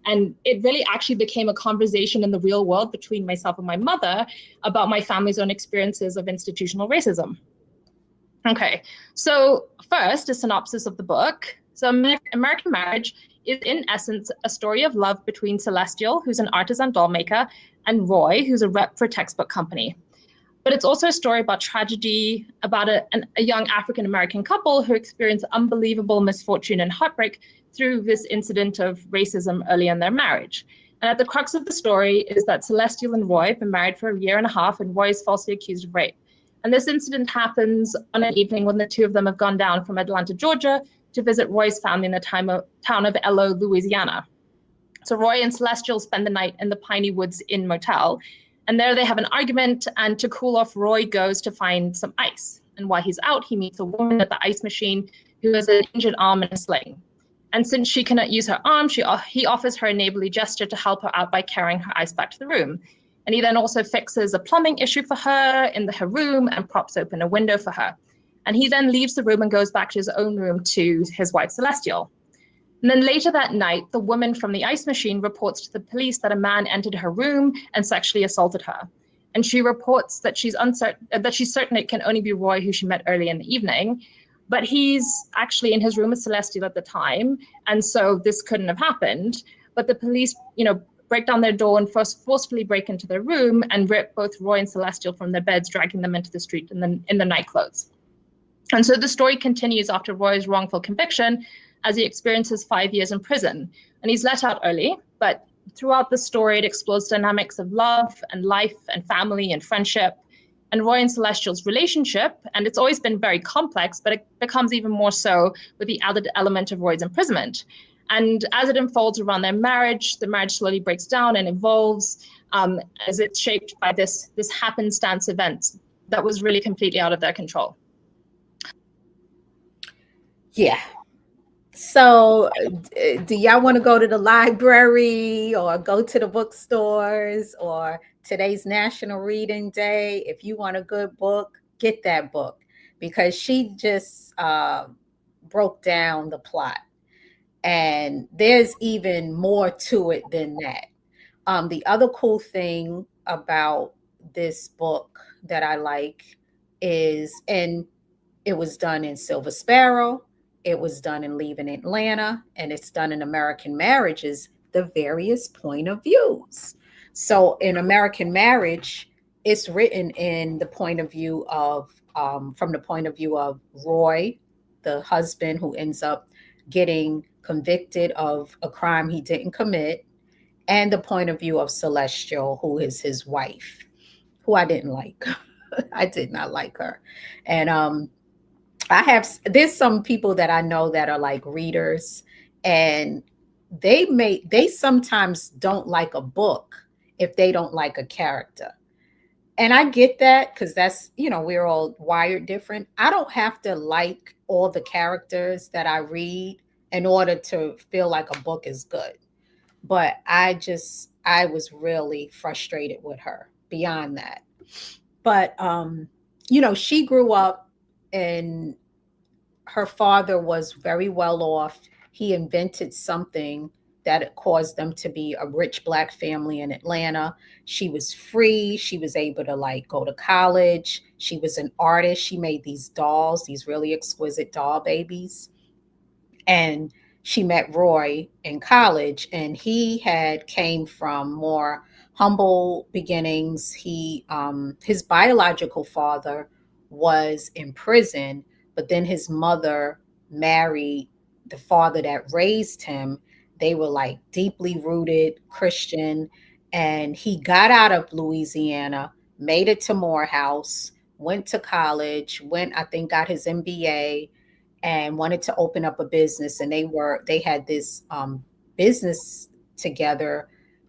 and it really actually became a conversation in the real world between myself and my mother about my family's own experiences of institutional racism. Okay, so first, a synopsis of the book. So American Marriage is in essence a story of love between Celestial, who's an artisan doll maker, and Roy, who's a rep for a textbook company. But it's also a story about tragedy, about a young African-American couple who experience unbelievable misfortune and heartbreak through this incident of racism early in their marriage. And at the crux of the story is that Celestial and Roy have been married for a year and a half, and Roy is falsely accused of rape. And this incident happens on an evening when the two of them have gone down from Atlanta, Georgia, to visit Roy's family in the town of Ello, Louisiana. So Roy and Celestial spend the night in the Piney Woods Inn motel. And there they have an argument. And to cool off, Roy goes to find some ice. And while he's out, he meets a woman at the ice machine who has an injured arm and a sling. And since she cannot use her arm, he offers her a neighborly gesture to help her out by carrying her ice back to the room. And he then also fixes a plumbing issue for her in her room and props open a window for her. And he then leaves the room and goes back to his own room to his wife, Celestial. And then later that night, the woman from the ice machine reports to the police that a man entered her room and sexually assaulted her. And she reports that she's certain it can only be Roy, who she met early in the evening. But he's actually in his room with Celestial at the time, and so this couldn't have happened. But the police, break down their door and forcefully break into their room and rip both Roy and Celestial from their beds, dragging them into the street in the night clothes. And so the story continues after Roy's wrongful conviction, as he experiences 5 years in prison. And he's let out early, but throughout the story, it explores dynamics of love and life and family and friendship, and Roy and Celestial's relationship. And it's always been very complex, but it becomes even more so with the added element of Roy's imprisonment. And as it unfolds around their marriage, the marriage slowly breaks down and evolves as it's shaped by this happenstance event that was really completely out of their control. Yeah. So, do y'all want to go to the library or go to the bookstores, or today's National Reading Day? If you want a good book, get that book, because she just broke down the plot. And there's even more to it than that. The other cool thing about this book that I like is, and it was done in Silver Sparrow, it was done in Leaving Atlanta, and it's done in American Marriages, the various point of views. So in American Marriage, it's written in the point of view of, from the point of view of Roy, the husband who ends up getting convicted of a crime he didn't commit, and the point of view of Celestial, who is his wife, who I didn't like. I did not like her. And there's some people that I know that are like readers, and they sometimes don't like a book if they don't like a character. And I get that, because that's, we're all wired different. I don't have to like all the characters that I read in order to feel like a book is good. But I was really frustrated with her beyond that. But she grew up, and her father was very well off. He invented something that caused them to be a rich Black family in Atlanta. She was free. She was able to like go to college. She was an artist. She made these dolls, these really exquisite doll babies. And she met Roy in college, and he had came from more humble beginnings. His biological father was in prison, but then his mother married the father that raised him. They were like deeply rooted Christian, and he got out of Louisiana, made it to Morehouse, went to college, I think got his MBA, and wanted to open up a business. And they had this business together.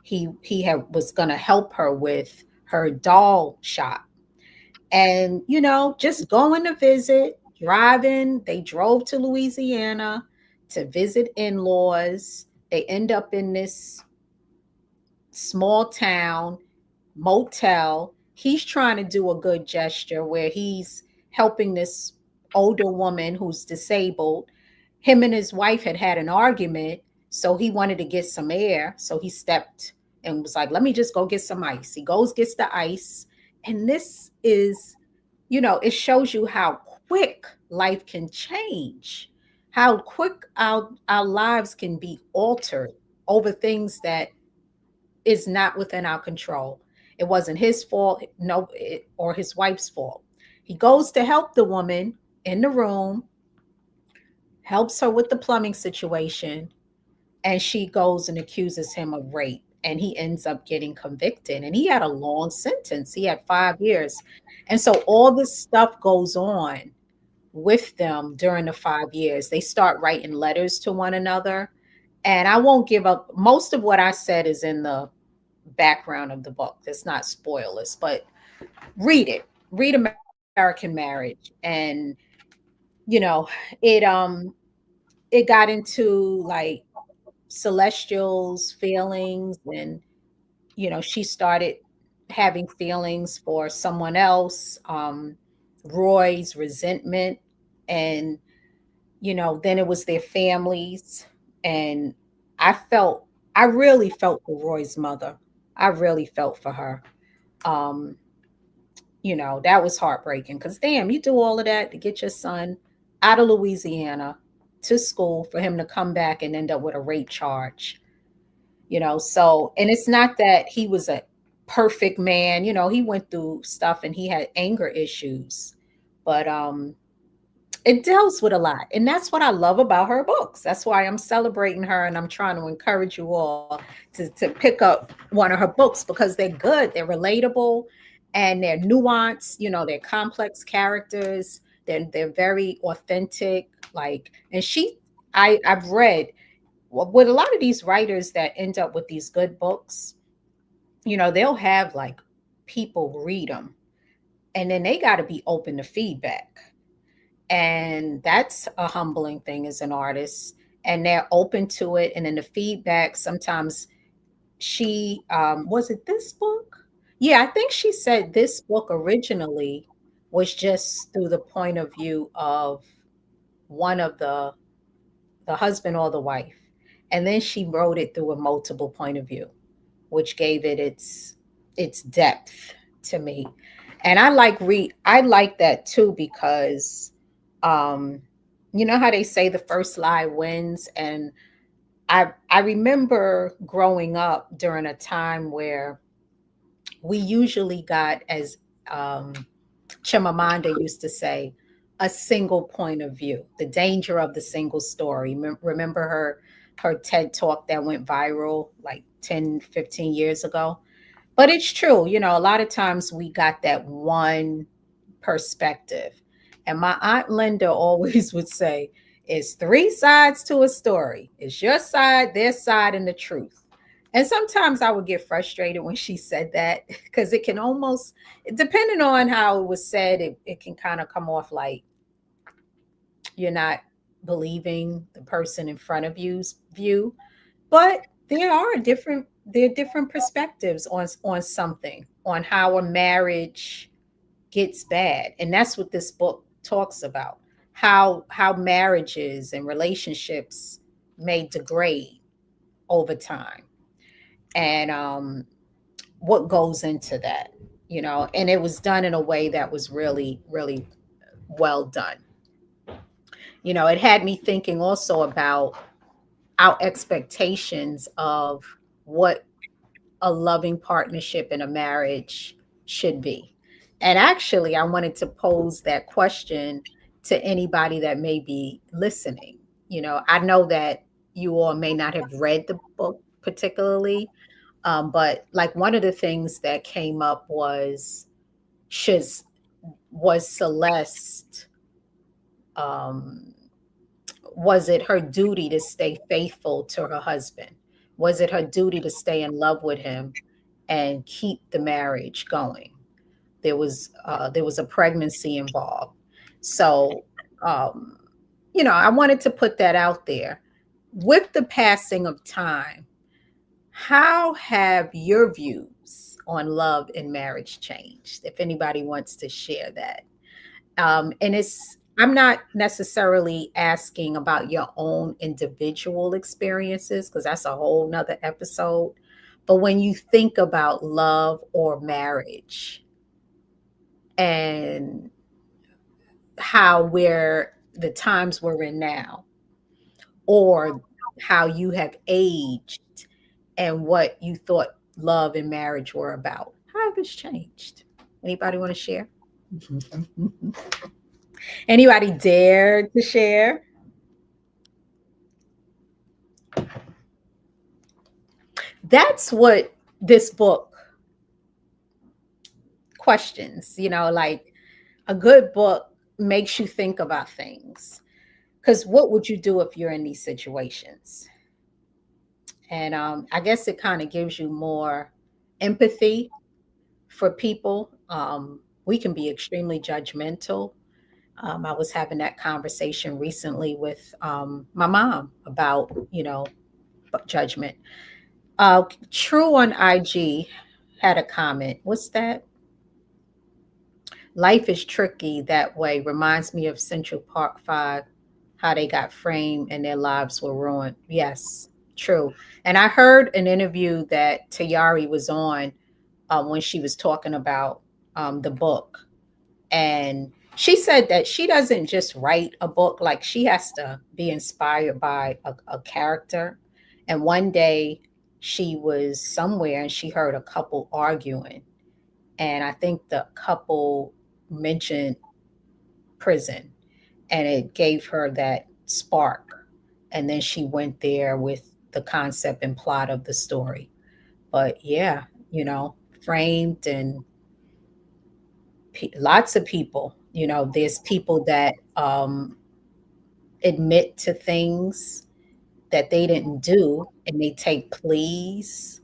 Was going to help her with her doll shop, and just going to visit, driving. They drove to Louisiana to visit in-laws. They end up in this small town motel. He's trying to do a good gesture where he's helping this older woman who's disabled. Him and his wife had an argument, so he wanted to get some air. So he stepped and was like, let me just go get some ice. He goes, gets the ice. And this is, it shows you how quick life can change, how quick our lives can be altered over things that is not within our control. It wasn't his fault, or his wife's fault. He goes to help the woman in the room, helps her with the plumbing situation, and she goes and accuses him of rape. And he ends up getting convicted. And he had a long sentence. He had 5 years. And so all this stuff goes on with them during the 5 years. They start writing letters to one another. And I won't give up. Most of what I said is in the background of the book. That's not spoilers, but read it. Read American Marriage. And you know, it it got into like Celestial's feelings, and she started having feelings for someone else, Roy's resentment, and then it was their families. And I felt, I really felt for Roy's mother. I really felt for her. um that was heartbreaking, because damn, you do all of that to get your son out of Louisiana to school, for him to come back and end up with a rape charge. So, and it's not that he was a perfect man. He went through stuff and he had anger issues, but it deals with a lot. And that's what I love about her books. That's why I'm celebrating her, and I'm trying to encourage you all to pick up one of her books, because they're good, they're relatable, and they're nuanced. They're complex characters. They're very authentic. Like, and I've read with a lot of these writers that end up with these good books, they'll have like people read them, and then they got to be open to feedback. And that's a humbling thing as an artist. And they're open to it. And then the feedback sometimes, she was it this book? Yeah, I think she said this book originally was just through the point of view of one of the husband or the wife. And then she wrote it through a multiple point of view, which gave it its depth to me. And I like that too, because um you know how they say the first lie wins. And I remember growing up during a time where we usually got, as um Chimamanda used to say, a single point of view, the danger of the single story. Remember her TED talk that went viral like 10, 15 years ago? But it's true, a lot of times we got that one perspective. And my Aunt Linda always would say, it's three sides to a story. It's your side, their side, and the truth. And sometimes I would get frustrated when she said that, because it can almost, depending on how it was said, it can kind of come off like you're not believing the person in front of you's view. But there are different perspectives on something, on how a marriage gets bad. And that's what this book talks about, how marriages and relationships may degrade over time. And what goes into that, and it was done in a way that was really, really well done. It had me thinking also about our expectations of what a loving partnership in a marriage should be. And actually, I wanted to pose that question to anybody that may be listening. I know that you all may not have read the book particularly, but like one of the things that came up was, should was Celeste, um, was it her duty to stay faithful to her husband? Was it her duty to stay in love with him and keep the marriage going? There was a pregnancy involved. So um, I wanted to put that out there. With the passing of time, how have your views on love and marriage changed? If anybody wants to share that. And I'm not necessarily asking about your own individual experiences, because that's a whole nother episode. But when you think about love or marriage, and how we're the times we're in now, or how you have aged, and what you thought love and marriage were about, how have it's changed? Anybody want to share? Anybody dare to share? That's what this book questions, like a good book makes you think about things. Because what would you do if you're in these situations? And I guess it kind of gives you more empathy for people. We can be extremely judgmental. I was having that conversation recently with my mom about, judgment. True on IG had a comment. What's that? Life is tricky that way. Reminds me of Central Park 5, how they got framed and their lives were ruined. Yes, true. And I heard an interview that Tayari was on when she was talking about the book. And she said that she doesn't just write a book, like she has to be inspired by a character. And one day she was somewhere and she heard a couple arguing. And I think the couple mentioned prison, and it gave her that spark. And then she went there with the concept and plot of the story. But yeah, framed and lots of people, there's people that admit to things that they didn't do and they take pleas.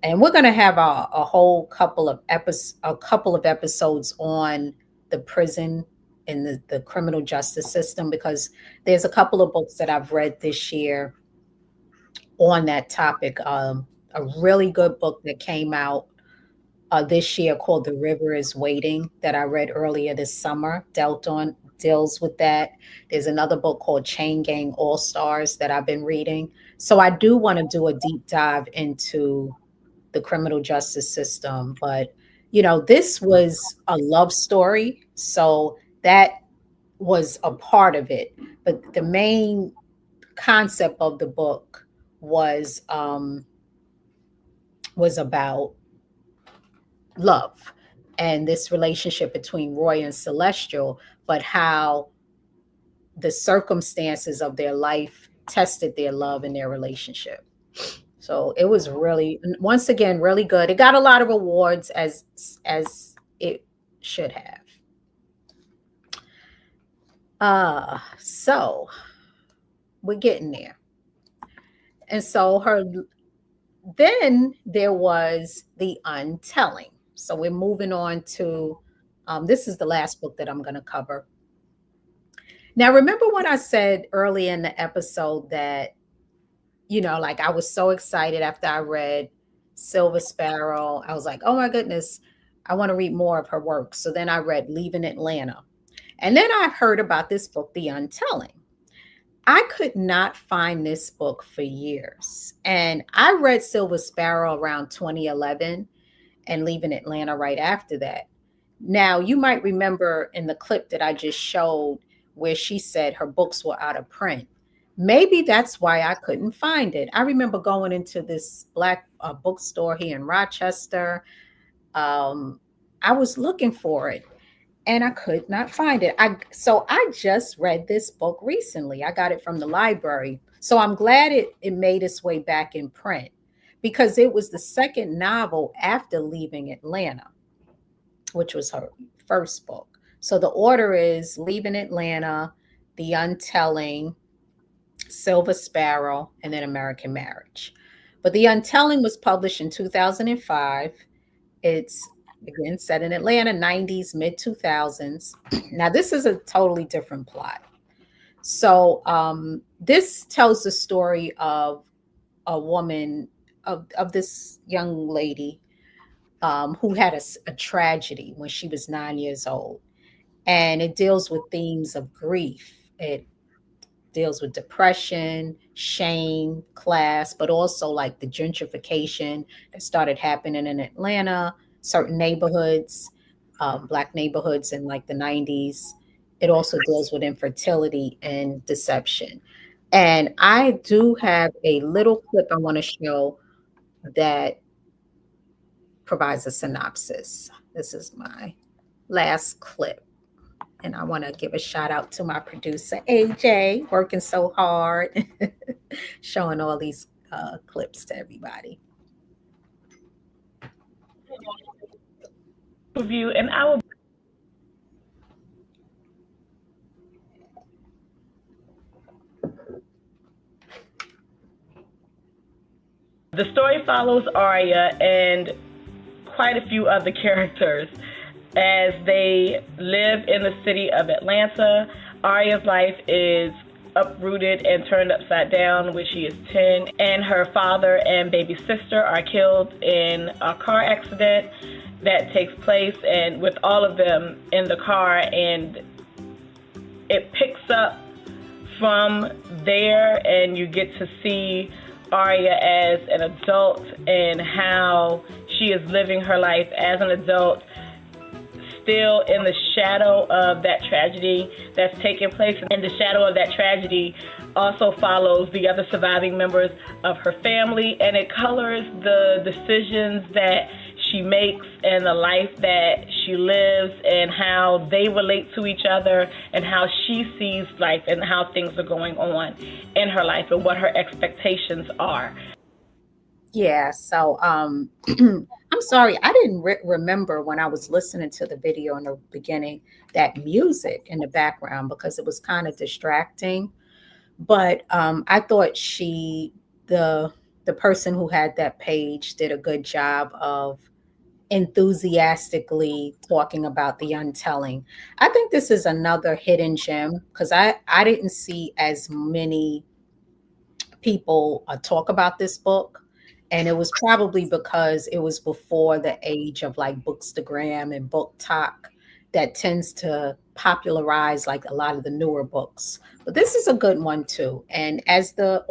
And we're going to have a whole couple of episodes on the prison and the criminal justice system, because there's a couple of books that I've read this year on that topic. A really good book that came out this year called The River is Waiting, that I read earlier this summer, deals with that. There's another book called Chain Gang All Stars that I've been reading. So I do want to do a deep dive into the criminal justice system. But, this was a love story. So that was a part of it. But the main concept of the book was about love and this relationship between Roy and Celestial, but how the circumstances of their life tested their love and their relationship. So it was really, once again, really good. It got a lot of awards, as it should have. So we're getting there. And so then there was The Untelling. So we're moving on to, this is the last book that I'm going to cover. Now, remember when I said early in the episode that, like I was so excited after I read Silver Sparrow. I was like, oh my goodness, I want to read more of her work. So then I read Leaving Atlanta. And then I heard about this book, The Untelling. I could not find this book for years. And I read Silver Sparrow around 2011 and Leaving Atlanta right after that. Now, you might remember in the clip that I just showed where she said her books were out of print. Maybe that's why I couldn't find it. I remember going into this black bookstore here in Rochester. I was looking for it and I could not find it. So I just read this book recently. I got it from the library. So I'm glad it made its way back in print, because it was the second novel after Leaving Atlanta, which was her first book. So the order is Leaving Atlanta, The Untelling, Silver Sparrow, and then American Marriage. But The Untelling was published in 2005. It's again set in Atlanta, 90s, mid 2000s. Now, this is a totally different plot. So, this tells the story of a woman, of this young lady who had a tragedy when she was 9 years old. And it deals with themes of grief. It deals with depression, shame, class, but also like the gentrification that started happening in Atlanta, certain neighborhoods, Black neighborhoods in like the 90s. It also deals with infertility and deception. And I do have a little clip I want to show that provides a synopsis. This is my last clip. And I want to give a shout out to my producer, AJ, working so hard, showing all these clips to everybody. Review and our The story follows Arya and quite a few other characters as they live in the city of Atlanta. Arya's life is uprooted and turned upside down when she is 10, and her father and baby sister are killed in a car accident that takes place, and with all of them in the car, and it picks up from there, and you get to see Arya as an adult and how she is living her life as an adult, still in the shadow of that tragedy that's taking place. And the shadow of that tragedy also follows the other surviving members of her family, and it colors the decisions that she makes and the life that she lives and how they relate to each other and how she sees life and how things are going on in her life and what her expectations are. Yeah, so I'm sorry, I didn't remember when I was listening to the video in the beginning that music in the background because it was kind of distracting. But I thought the person who had that page did a good job of enthusiastically talking about the untelling. I think this is another hidden gem because I didn't see as many people talk about this book. And it was probably because it was before the age of like Bookstagram and Book Talk that tends to popularize like a lot of the newer books. But this is a good one too. And as the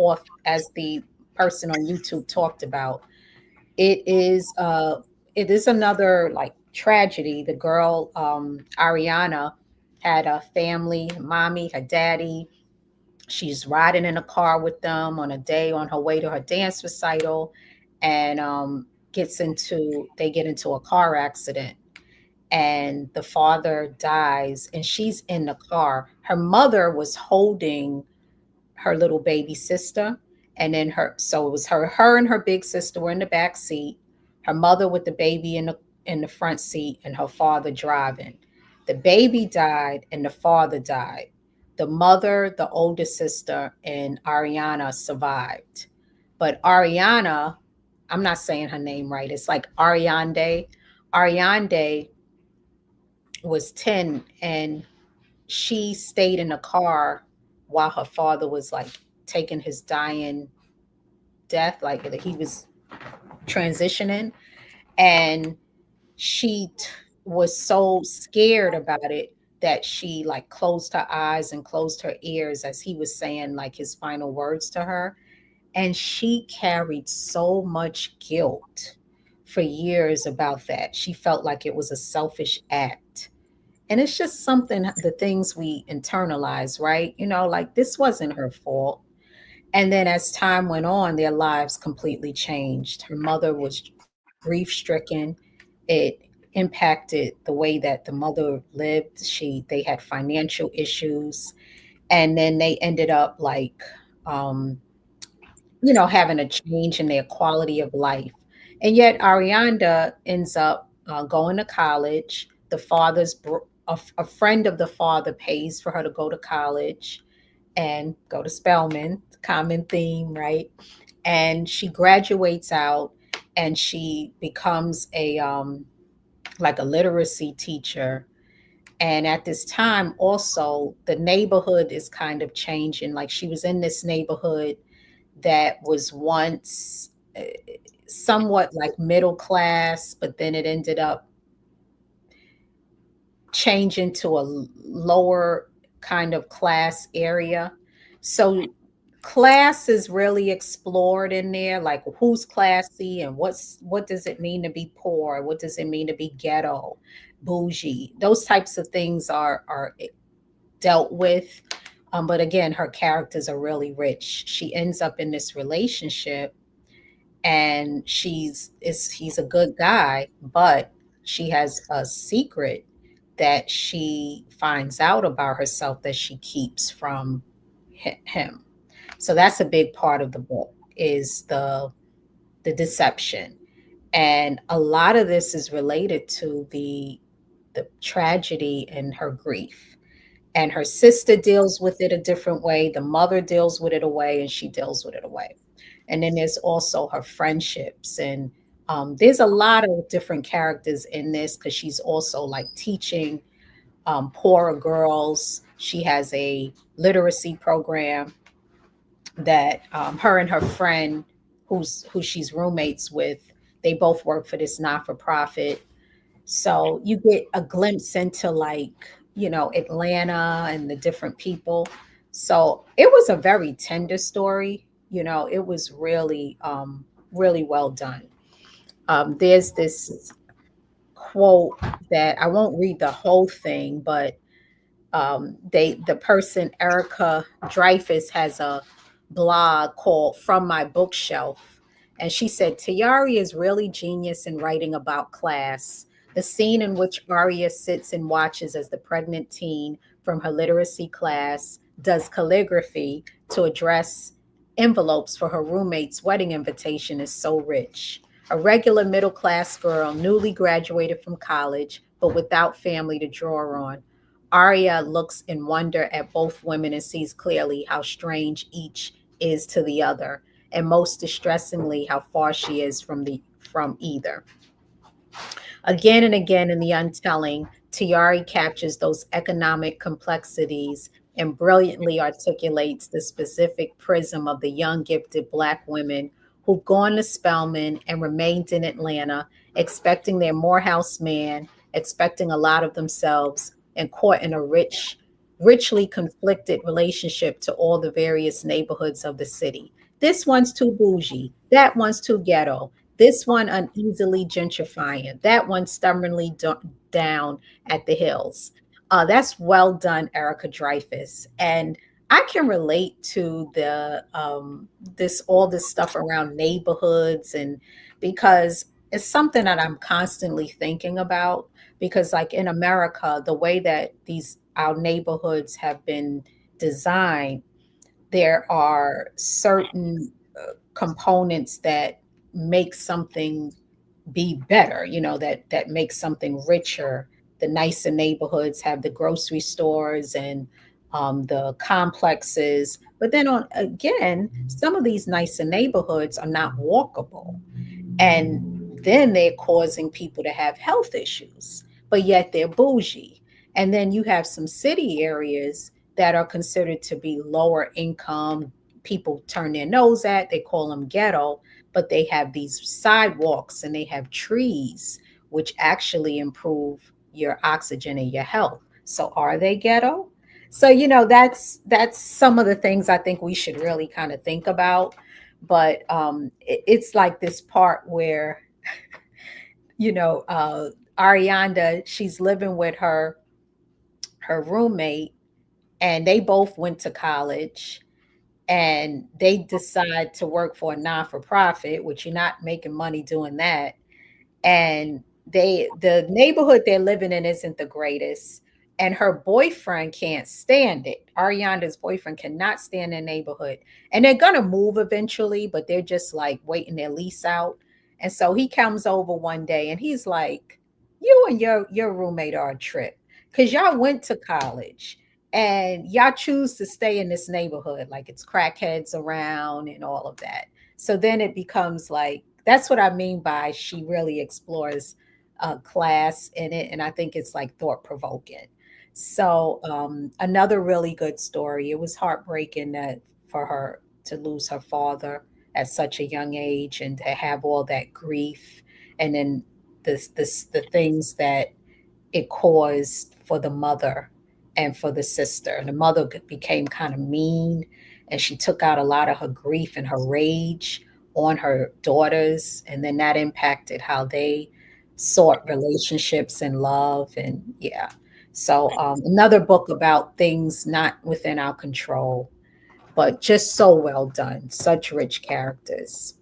person on YouTube talked about, it is another like tragedy. The girl Ariana had a family, mommy, her daddy. She's riding in a car with them on a day on her way to her dance recital, and they get into a car accident, and the father dies, and she's in the car. Her mother was holding her little baby sister, and then it was her and her big sister were in the back seat, her mother with the baby in the front seat, and her father driving. The baby died and the father died. The mother, the older sister, and Ariana survived. But Ariana, I'm not saying her name right, it's like Ariande. Ariande was 10, and she stayed in the car while her father was like taking his dying death, like he was transitioning. And was so scared about it that she like closed her eyes and closed her ears as he was saying like his final words to her. And she carried so much guilt for years about that. She felt like it was a selfish act. And it's just something, the things we internalize, right? Like this wasn't her fault. And then as time went on, their lives completely changed. Her mother was grief stricken. It impacted the way that the mother lived. They had financial issues. And then they ended up like, um, having a change in their quality of life. And yet Arianda ends up going to college. A friend of the father pays for her to go to college and go to Spelman, common theme, right? And she graduates out and she becomes a like a literacy teacher. And at this time, also, the neighborhood is kind of changing. Like she was in this neighborhood that was once somewhat like middle class, but then it ended up changing to a lower kind of class area. So class is really explored in there, like who's classy and what does it mean to be poor? What does it mean to be ghetto, bougie? Those types of things are dealt with. But again, her characters are really rich. She ends up in this relationship, and he's a good guy, but she has a secret that she finds out about herself that she keeps from him. So that's a big part of the book, is the deception. And a lot of this is related to the tragedy and her grief. And her sister deals with it a different way, the mother deals with it a way, and she deals with it a way. And then there's also her friendships. And there's a lot of different characters in this because she's also like teaching poorer girls. She has a literacy program that her and her friend, who she's roommates with, they both work for this not for profit. So you get a glimpse into like, Atlanta and the different people. So it was a very tender story. It was really, really well done. There's this quote that I won't read the whole thing, but the person Erica Dreyfus has a blog called From My Bookshelf, and she said Tayari is really genius in writing about class. The scene in which Aria sits and watches as the pregnant teen from her literacy class does calligraphy to address envelopes for her roommate's wedding invitation is so rich. A regular middle class girl, newly graduated from college, but without family to draw on. Arya looks in wonder at both women and sees clearly how strange each is to the other, and most distressingly, how far she is from either. Again and again in The Untelling, Tiari captures those economic complexities and brilliantly articulates the specific prism of the young, gifted Black women who've gone to Spelman and remained in Atlanta, expecting their Morehouse man, expecting a lot of themselves, and caught in a richly conflicted relationship to all the various neighborhoods of the city. This one's too bougie, that one's too ghetto, this one uneasily gentrifying, that one stubbornly down at the hills. That's well done, Erica Dreyfus. And I can relate to the this stuff around neighborhoods, and because it's something that I'm constantly thinking about, because like in America, the way that these our neighborhoods have been designed, there are certain components that make something be better, that makes something richer. The nicer neighborhoods have the grocery stores and the complexes. But then on again, some of these nicer neighborhoods are not walkable. And then they're causing people to have health issues, but yet they're bougie. And then you have some city areas that are considered to be lower income. People turn their nose at, they call them ghetto, but they have these sidewalks and they have trees, which actually improve your oxygen and your health. So are they ghetto? So that's some of the things I think we should really kind of think about. But it's like this part where you know uh Arianda, she's living with her roommate, and they both went to college, and they decide to work for a non-for-profit, which you're not making money doing that. And the neighborhood they're living in isn't the greatest, and her boyfriend can't stand it. Ariana's boyfriend cannot stand their neighborhood, and they're gonna move eventually, but they're just like waiting their lease out. And so he comes over one day and he's like, you and your roommate are a trip, because y'all went to college and y'all choose to stay in this neighborhood like it's crackheads around and all of that. So then it becomes like, that's what I mean by she really explores class in it, and I think it's like thought provoking. So another really good story. It was heartbreaking that for her to lose her father at such a young age and to have all that grief, and then the things that it caused for the mother and for the sister. The mother became kind of mean, and she took out a lot of her grief and her rage on her daughters. And then that impacted how they sought relationships and love. And yeah. So, another book about things not within our control, but just so well done. Such rich characters.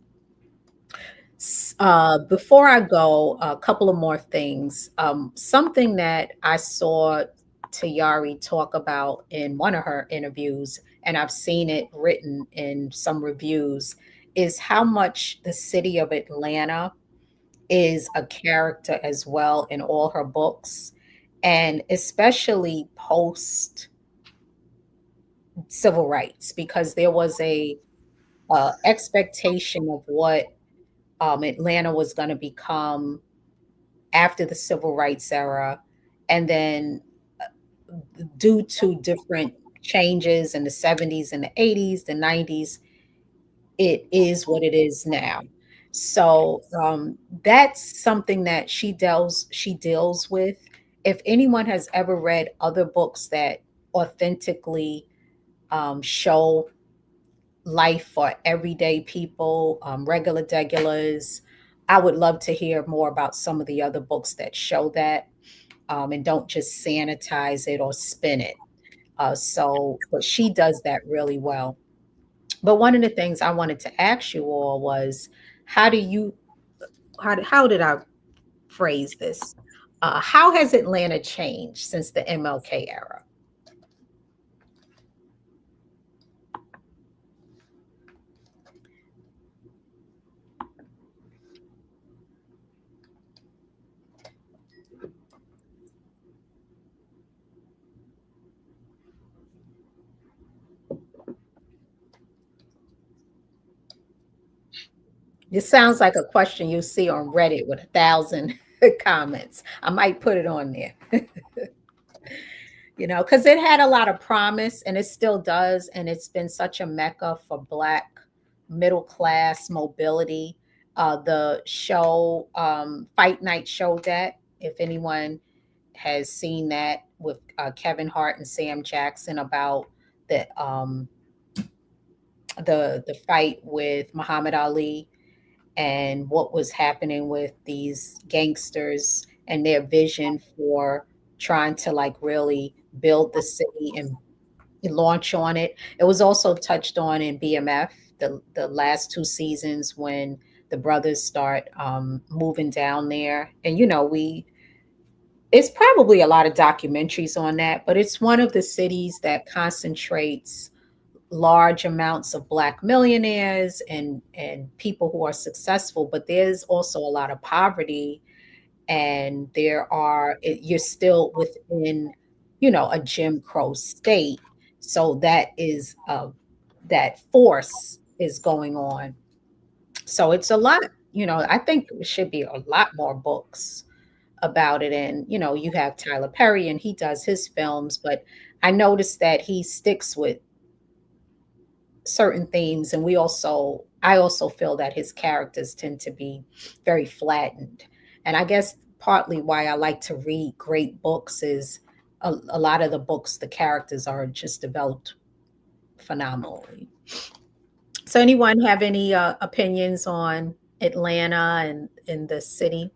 Before I go, a couple of more things. Something that I saw Tayari talk about in one of her interviews, and I've seen it written in some reviews, is how much the city of Atlanta is a character as well in all her books, and especially post civil rights, because there was a expectation of what Atlanta was going to become after the civil rights era, and then due to different changes in the 70s and the 80s, the 90s, it is what it is now. So that's something that she deals with. If anyone has ever read other books that authentically show life for everyday people, regular degulars, I would love to hear more about some of the other books that show that, and don't just sanitize it or spin it. But she does that really well. But one of the things I wanted to ask you all was, how do you, how did I phrase this? How has Atlanta changed since the MLK era? This sounds like a question you see on Reddit with 1,000 comments. I might put it on there. Because it had a lot of promise and it still does. And it's been such a mecca for Black middle class mobility. The show, Fight Night, showed that. If anyone has seen that, with Kevin Hart and Sam Jackson, about the the fight with Muhammad Ali and what was happening with these gangsters and their vision for trying to like really build the city and launch on it. It was also touched on in BMF, the last two seasons, when the brothers start moving down there. And we it's probably a lot of documentaries on that, but it's one of the cities that concentrates large amounts of Black millionaires and people who are successful, but there's also a lot of poverty, and you're still within a Jim Crow state. So that force is going on. So it's a lot. I think there should be a lot more books about it. And you have Tyler Perry, and he does his films, but I noticed that he sticks with certain themes, and I also feel that his characters tend to be very flattened. And I guess partly why I like to read great books is a lot of the books, the characters are just developed phenomenally. So anyone have any opinions on Atlanta and in the city?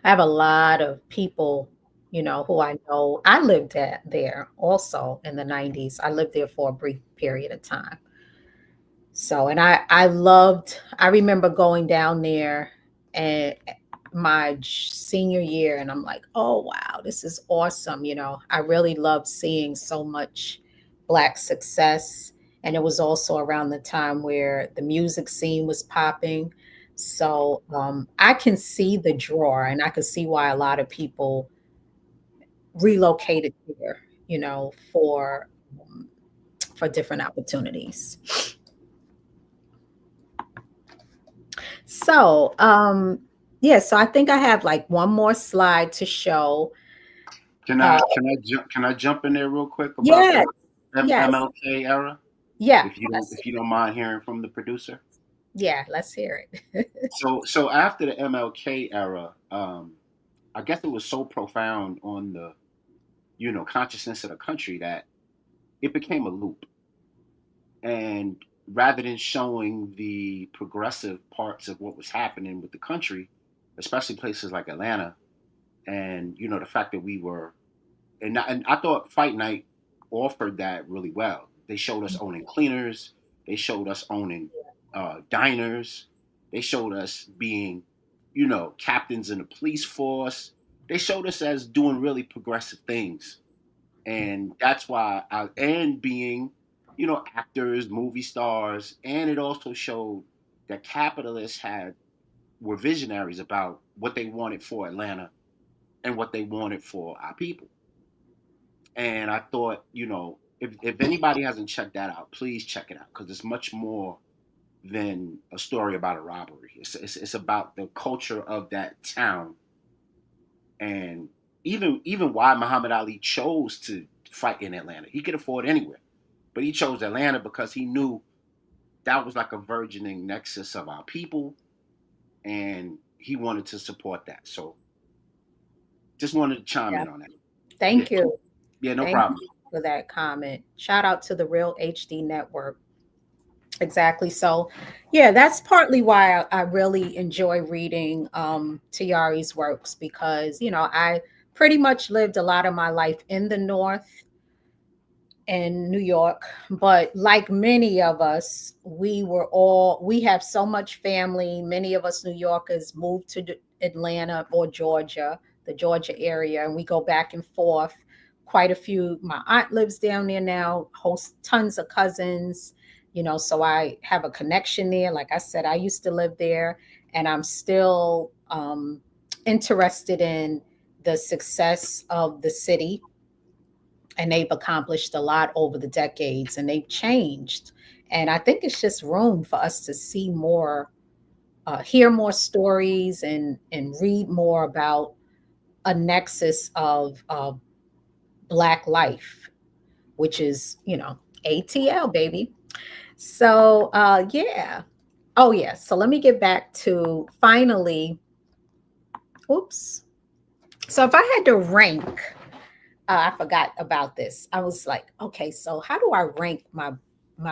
I have a lot of people, who I know. I lived there also in the 90s. I lived there for a brief period of time. So, and I remember going down there and my senior year, and I'm like, oh, wow, this is awesome. I really loved seeing so much Black success. And it was also around the time where the music scene was popping. So I can see the draw, and I can see why a lot of people relocated here, for different opportunities. So, yeah, so I think I have like one more slide to show. Uh, Can I jump in there real quick about yes, the yes, MLK era? yeah, If you don't mind hearing from the producer. yeah, let's hear it. So after the MLK era, I guess it was so profound on the consciousness of the country that it became a loop. And rather than showing the progressive parts of what was happening with the country, especially places like Atlanta, and the fact that we were, and I thought Fight Night offered that really well. They showed us owning cleaners, they showed us owning diners, they showed us being, captains in the police force. They showed us as doing really progressive things, and that's why and being, actors, movie stars, and it also showed that capitalists were visionaries about what they wanted for Atlanta and what they wanted for our people. And I thought, if anybody hasn't checked that out, please check it out because it's much more than a story about a robbery. It's about the culture of that town, and even why Muhammad Ali chose to fight in Atlanta. He could afford anywhere, but he chose Atlanta because he knew that was like a burgeoning nexus of our people, and he wanted to support that. So just wanted to chime Yeah. in on that. Yeah, Thank you. yeah, no Thank problem. you for that comment. Shout out to the Real HD Network. Exactly. So, yeah, that's partly why I really enjoy reading Tayari's works because, I pretty much lived a lot of my life in the North in New York. But like many of us, we have so much family. Many of us New Yorkers moved to Atlanta or Georgia, the Georgia area, and we go back and forth. Quite a few. My aunt lives down there now, hosts tons of cousins, so I have a connection there. Like I said, I used to live there, and I'm still interested in the success of the city, and they've accomplished a lot over the decades and they've changed. And I think it's just room for us to see more, hear more stories, and read more about a nexus of Black life, which is, ATL, baby. So, yeah. Oh, yeah. So let me get back to finally, oops. So if I had to rank, I forgot about this. I was like, okay, so how do I rank my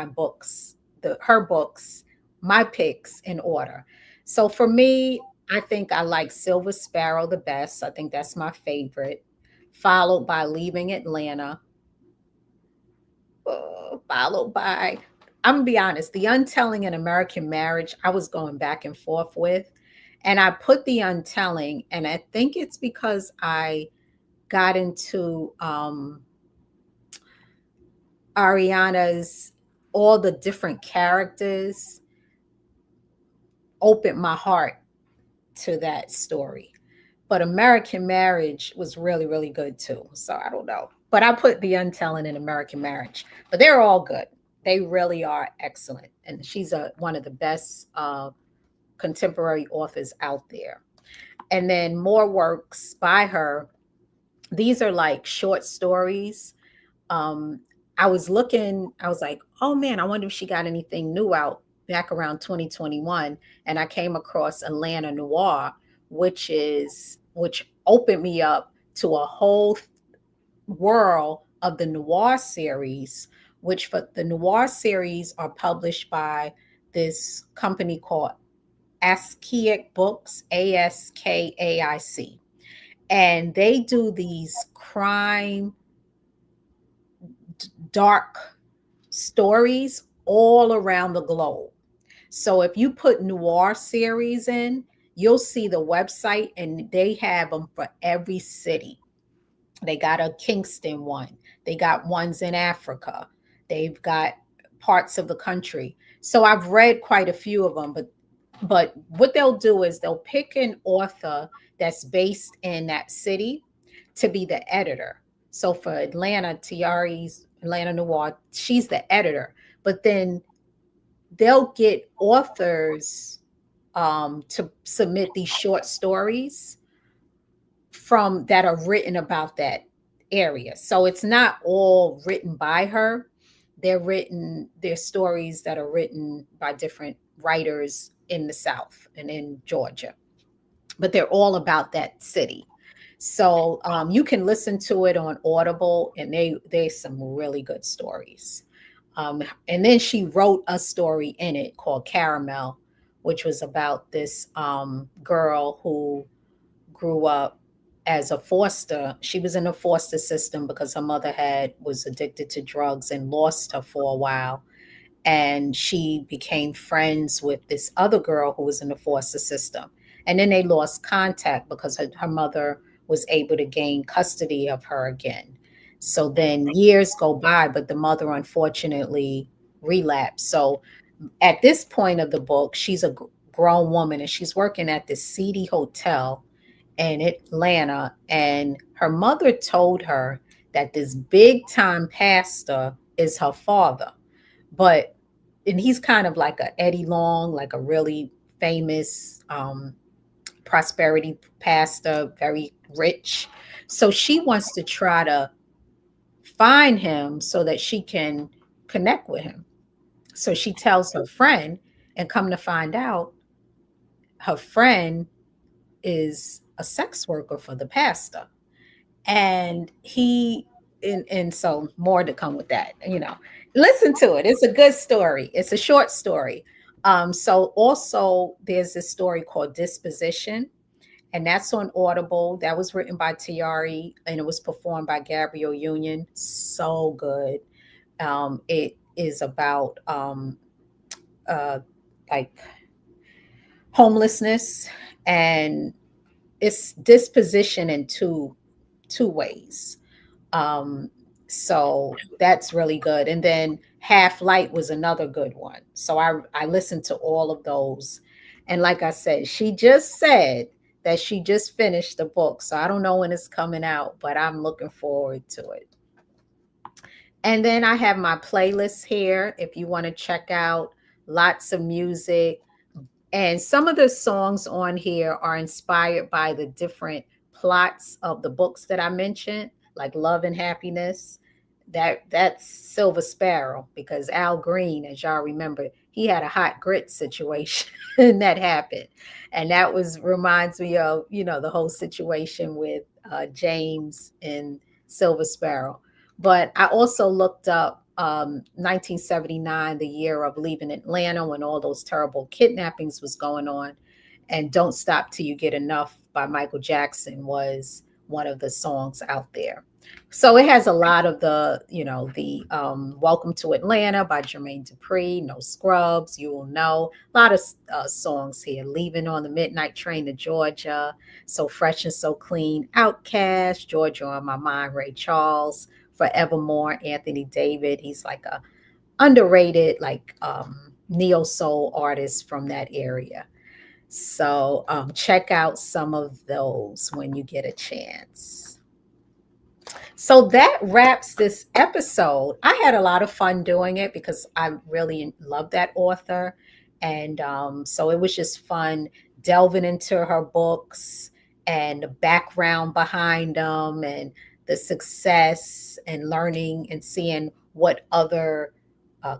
books, her books, my picks in order? So for me, I think I like Silver Sparrow the best. I think that's my favorite, followed by Leaving Atlanta, followed by, I'm gonna be honest, The Untelling and American Marriage. I was going back and forth with, and I put The Untelling, and I think it's because I got into Ariana's, all the different characters opened my heart to that story. But American Marriage was really, really good too. So I don't know. But I put The Untelling in American Marriage. But they're all good. They really are excellent. And she's one of the best contemporary authors out there. And then more works by her. These are like short stories. um I was like, oh man, I wonder if she got anything new out back around 2021. And I came across Atlanta Noir, which opened me up to a whole world of the noir series, which for the noir series are published by this company called Askaic Books, Askaic, and they do these crime dark stories all around the globe. So if you put noir series in, you'll see the website and they have them for every city. They got a Kingston one, they got ones in Africa, they've got parts of the country. So I've read quite a few of them, but what they'll do is they'll pick an author that's based in that city to be the editor. So for Atlanta, Tiari's Atlanta Noir, she's the editor. But then they'll get authors to submit these short stories from that are written about that area. So it's not all written by her. They're stories that are written by different writers in the South and in Georgia, but they're all about that city. So you can listen to it on Audible, and there's some really good stories. And then she wrote a story in it called Caramel, which was about this girl who grew up as a foster. She was in a foster system because her mother had was addicted to drugs and lost her for a while, and she became friends with this other girl who was in the foster system. And then they lost contact because her mother was able to gain custody of her again. So then years go by, but the mother unfortunately relapsed. So at this point of the book, she's a grown woman and she's working at this seedy hotel in Atlanta. And her mother told her that this big time pastor is her father. But and he's kind of like a Eddie Long, like a really famous prosperity pastor, very rich. So she wants to try to find him so that she can connect with him. So she tells her friend, and come to find out, her friend is a sex worker for the pastor. And and so more to come with that, listen to it. It's a good story. It's a short story. So also there's this story called Disposition, and that's on Audible. That was written by Tayari, and it was performed by Gabrielle Union. So good. It is about uh, like homelessness, and it's disposition in two ways. Um, so that's really good. And then Half Light was another good one. So I listened to all of those. And like I said, she just said that she just finished the book. So I don't know when it's coming out, but I'm looking forward to it. And then I have my playlist here if you want to check out lots of music. And some of the songs on here are inspired by the different plots of the books that I mentioned, like Love and Happiness. That's Silver Sparrow, because Al Green, as y'all remember, he had a hot grit situation that happened. And that was reminds me of, the whole situation with James and Silver Sparrow. But I also looked up 1979, the year of leaving Atlanta when all those terrible kidnappings was going on. And Don't Stop Till You Get Enough by Michael Jackson was one of the songs out there. So it has a lot of the Welcome to Atlanta by Jermaine Dupri, No Scrubs, You Will Know. A lot of songs here. Leaving on the Midnight Train to Georgia, So Fresh and So Clean, Outcast, Georgia on My Mind, Ray Charles, Forevermore, Anthony David. He's like a underrated like neo soul artist from that area. So check out some of those when you get a chance. So that wraps this episode. I had a lot of fun doing it because I really love that author. And so it was just fun delving into her books and the background behind them and the success, and learning and seeing what other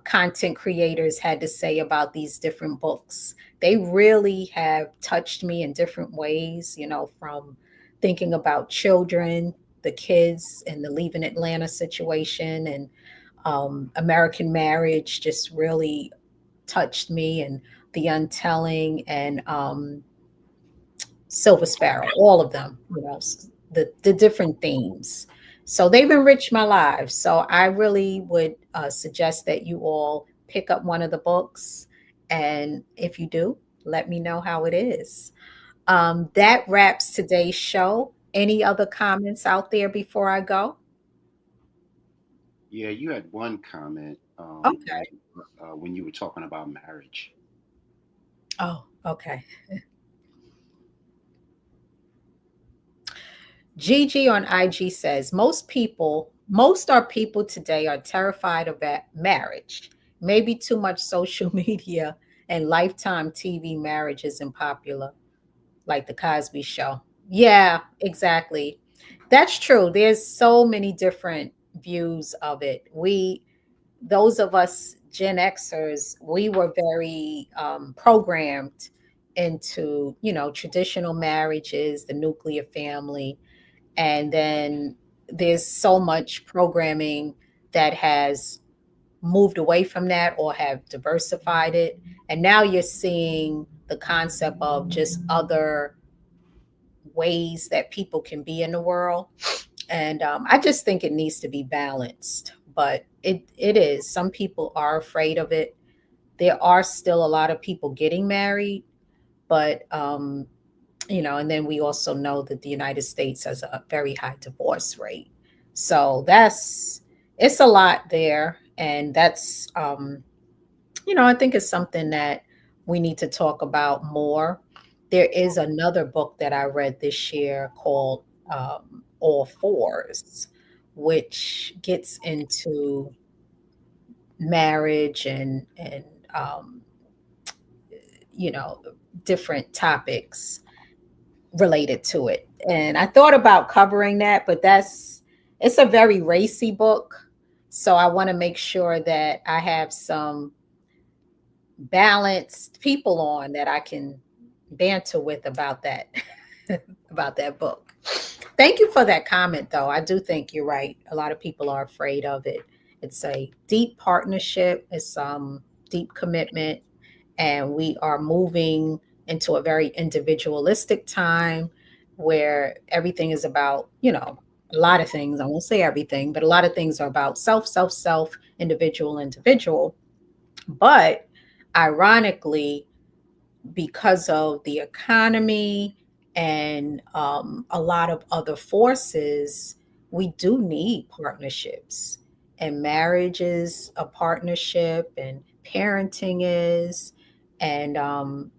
content creators had to say about these different books. They really have touched me in different ways, from thinking about children, the kids, and the Leaving Atlanta situation, and American Marriage just really touched me, and The Untelling, and Silver Sparrow, all of them, the different themes. So they've enriched my life. So I really would suggest that you all pick up one of the books. And if you do, let me know how it is. That wraps today's show. Any other comments out there before I go? Yeah, you had one comment Okay. when you were talking about marriage. Oh, okay. Gigi on IG says most our people today are terrified of marriage. Maybe too much social media and lifetime TV marriage isn't popular, like the Cosby Show. Yeah, exactly. That's true. There's so many different views of it. Those of us Gen Xers, we were very programmed into, traditional marriages, the nuclear family, and then there's so much programming that has moved away from that or have diversified it. And now you're seeing the concept of just other ways that people can be in the world. And I just think it needs to be balanced. But it is. Some people are afraid of it. There are still a lot of people getting married, but and then we also know that the United States has a very high divorce rate. So it's a lot there. And that's, I think it's something that we need to talk about more. There is another book that I read this year called All Fours, which gets into marriage and um, you know, different topics related to it. And I thought about covering that, but it's a very racy book. So I want to make sure that I have some balanced people on that I can banter with about that about that book. Thank you for that comment though. I do think you're right. A lot of people are afraid of it. It's a deep partnership, it's deep commitment, and we are moving into a very individualistic time where everything is about, a lot of things. I won't say everything, but a lot of things are about self, individual, individual. But ironically, because of the economy and a lot of other forces, we do need partnerships. And marriage is a partnership, and parenting is. And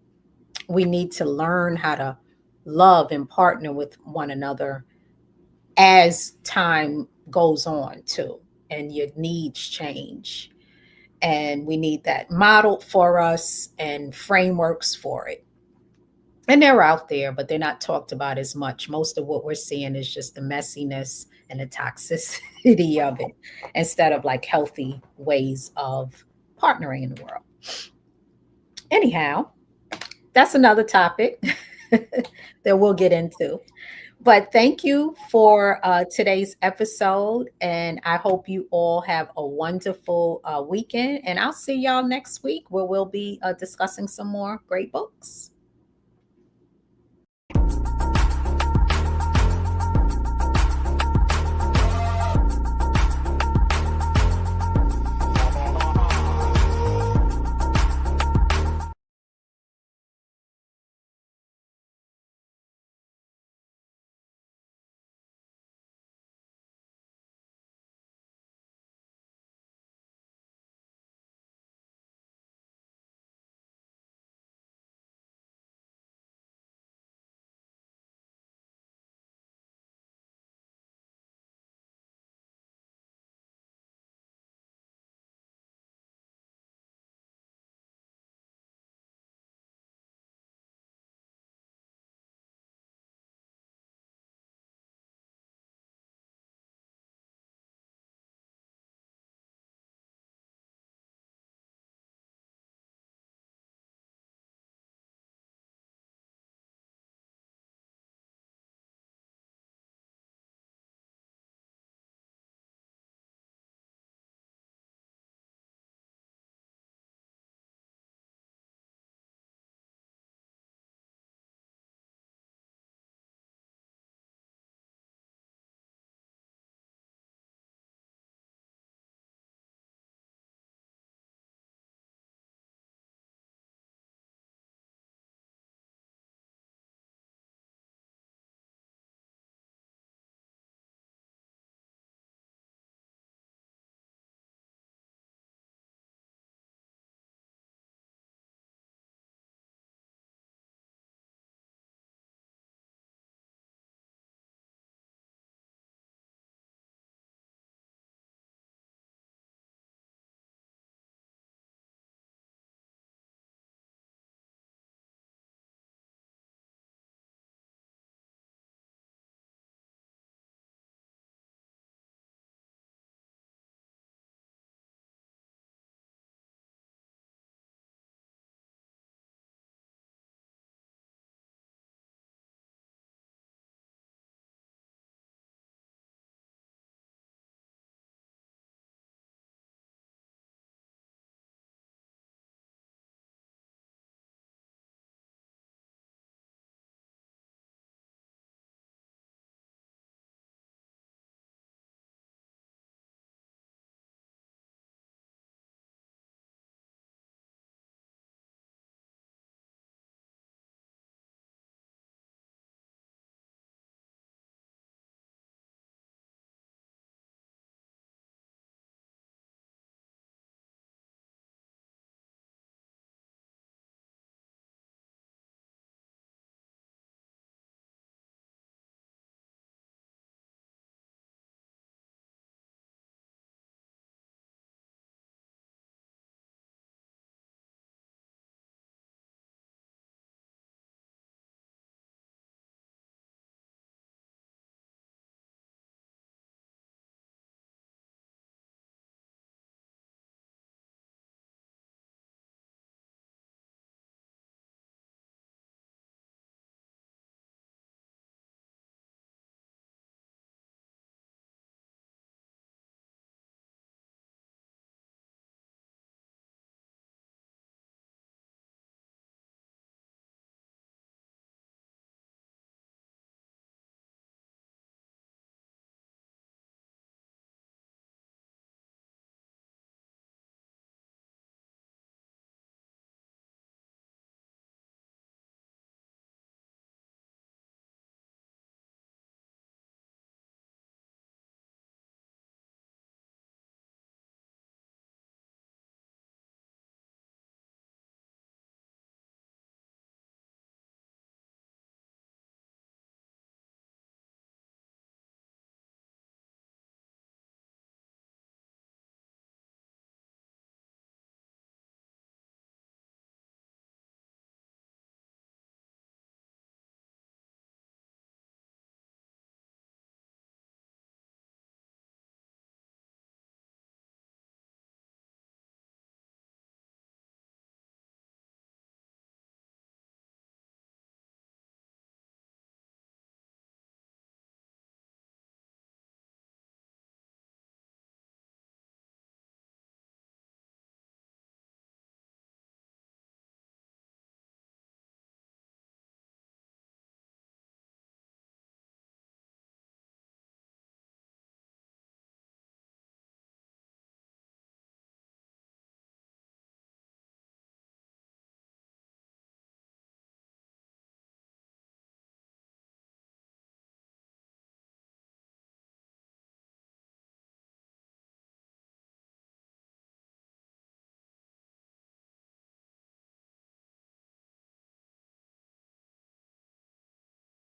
we need to learn how to love and partner with one another as time goes on, too, and your needs change. And we need that modeled for us and frameworks for it. And they're out there, but they're not talked about as much. Most of what we're seeing is just the messiness and the toxicity of it instead of like healthy ways of partnering in the world. Anyhow, that's another topic that we'll get into. But thank you for today's episode. And I hope you all have a wonderful weekend. And I'll see y'all next week where we'll be discussing some more great books.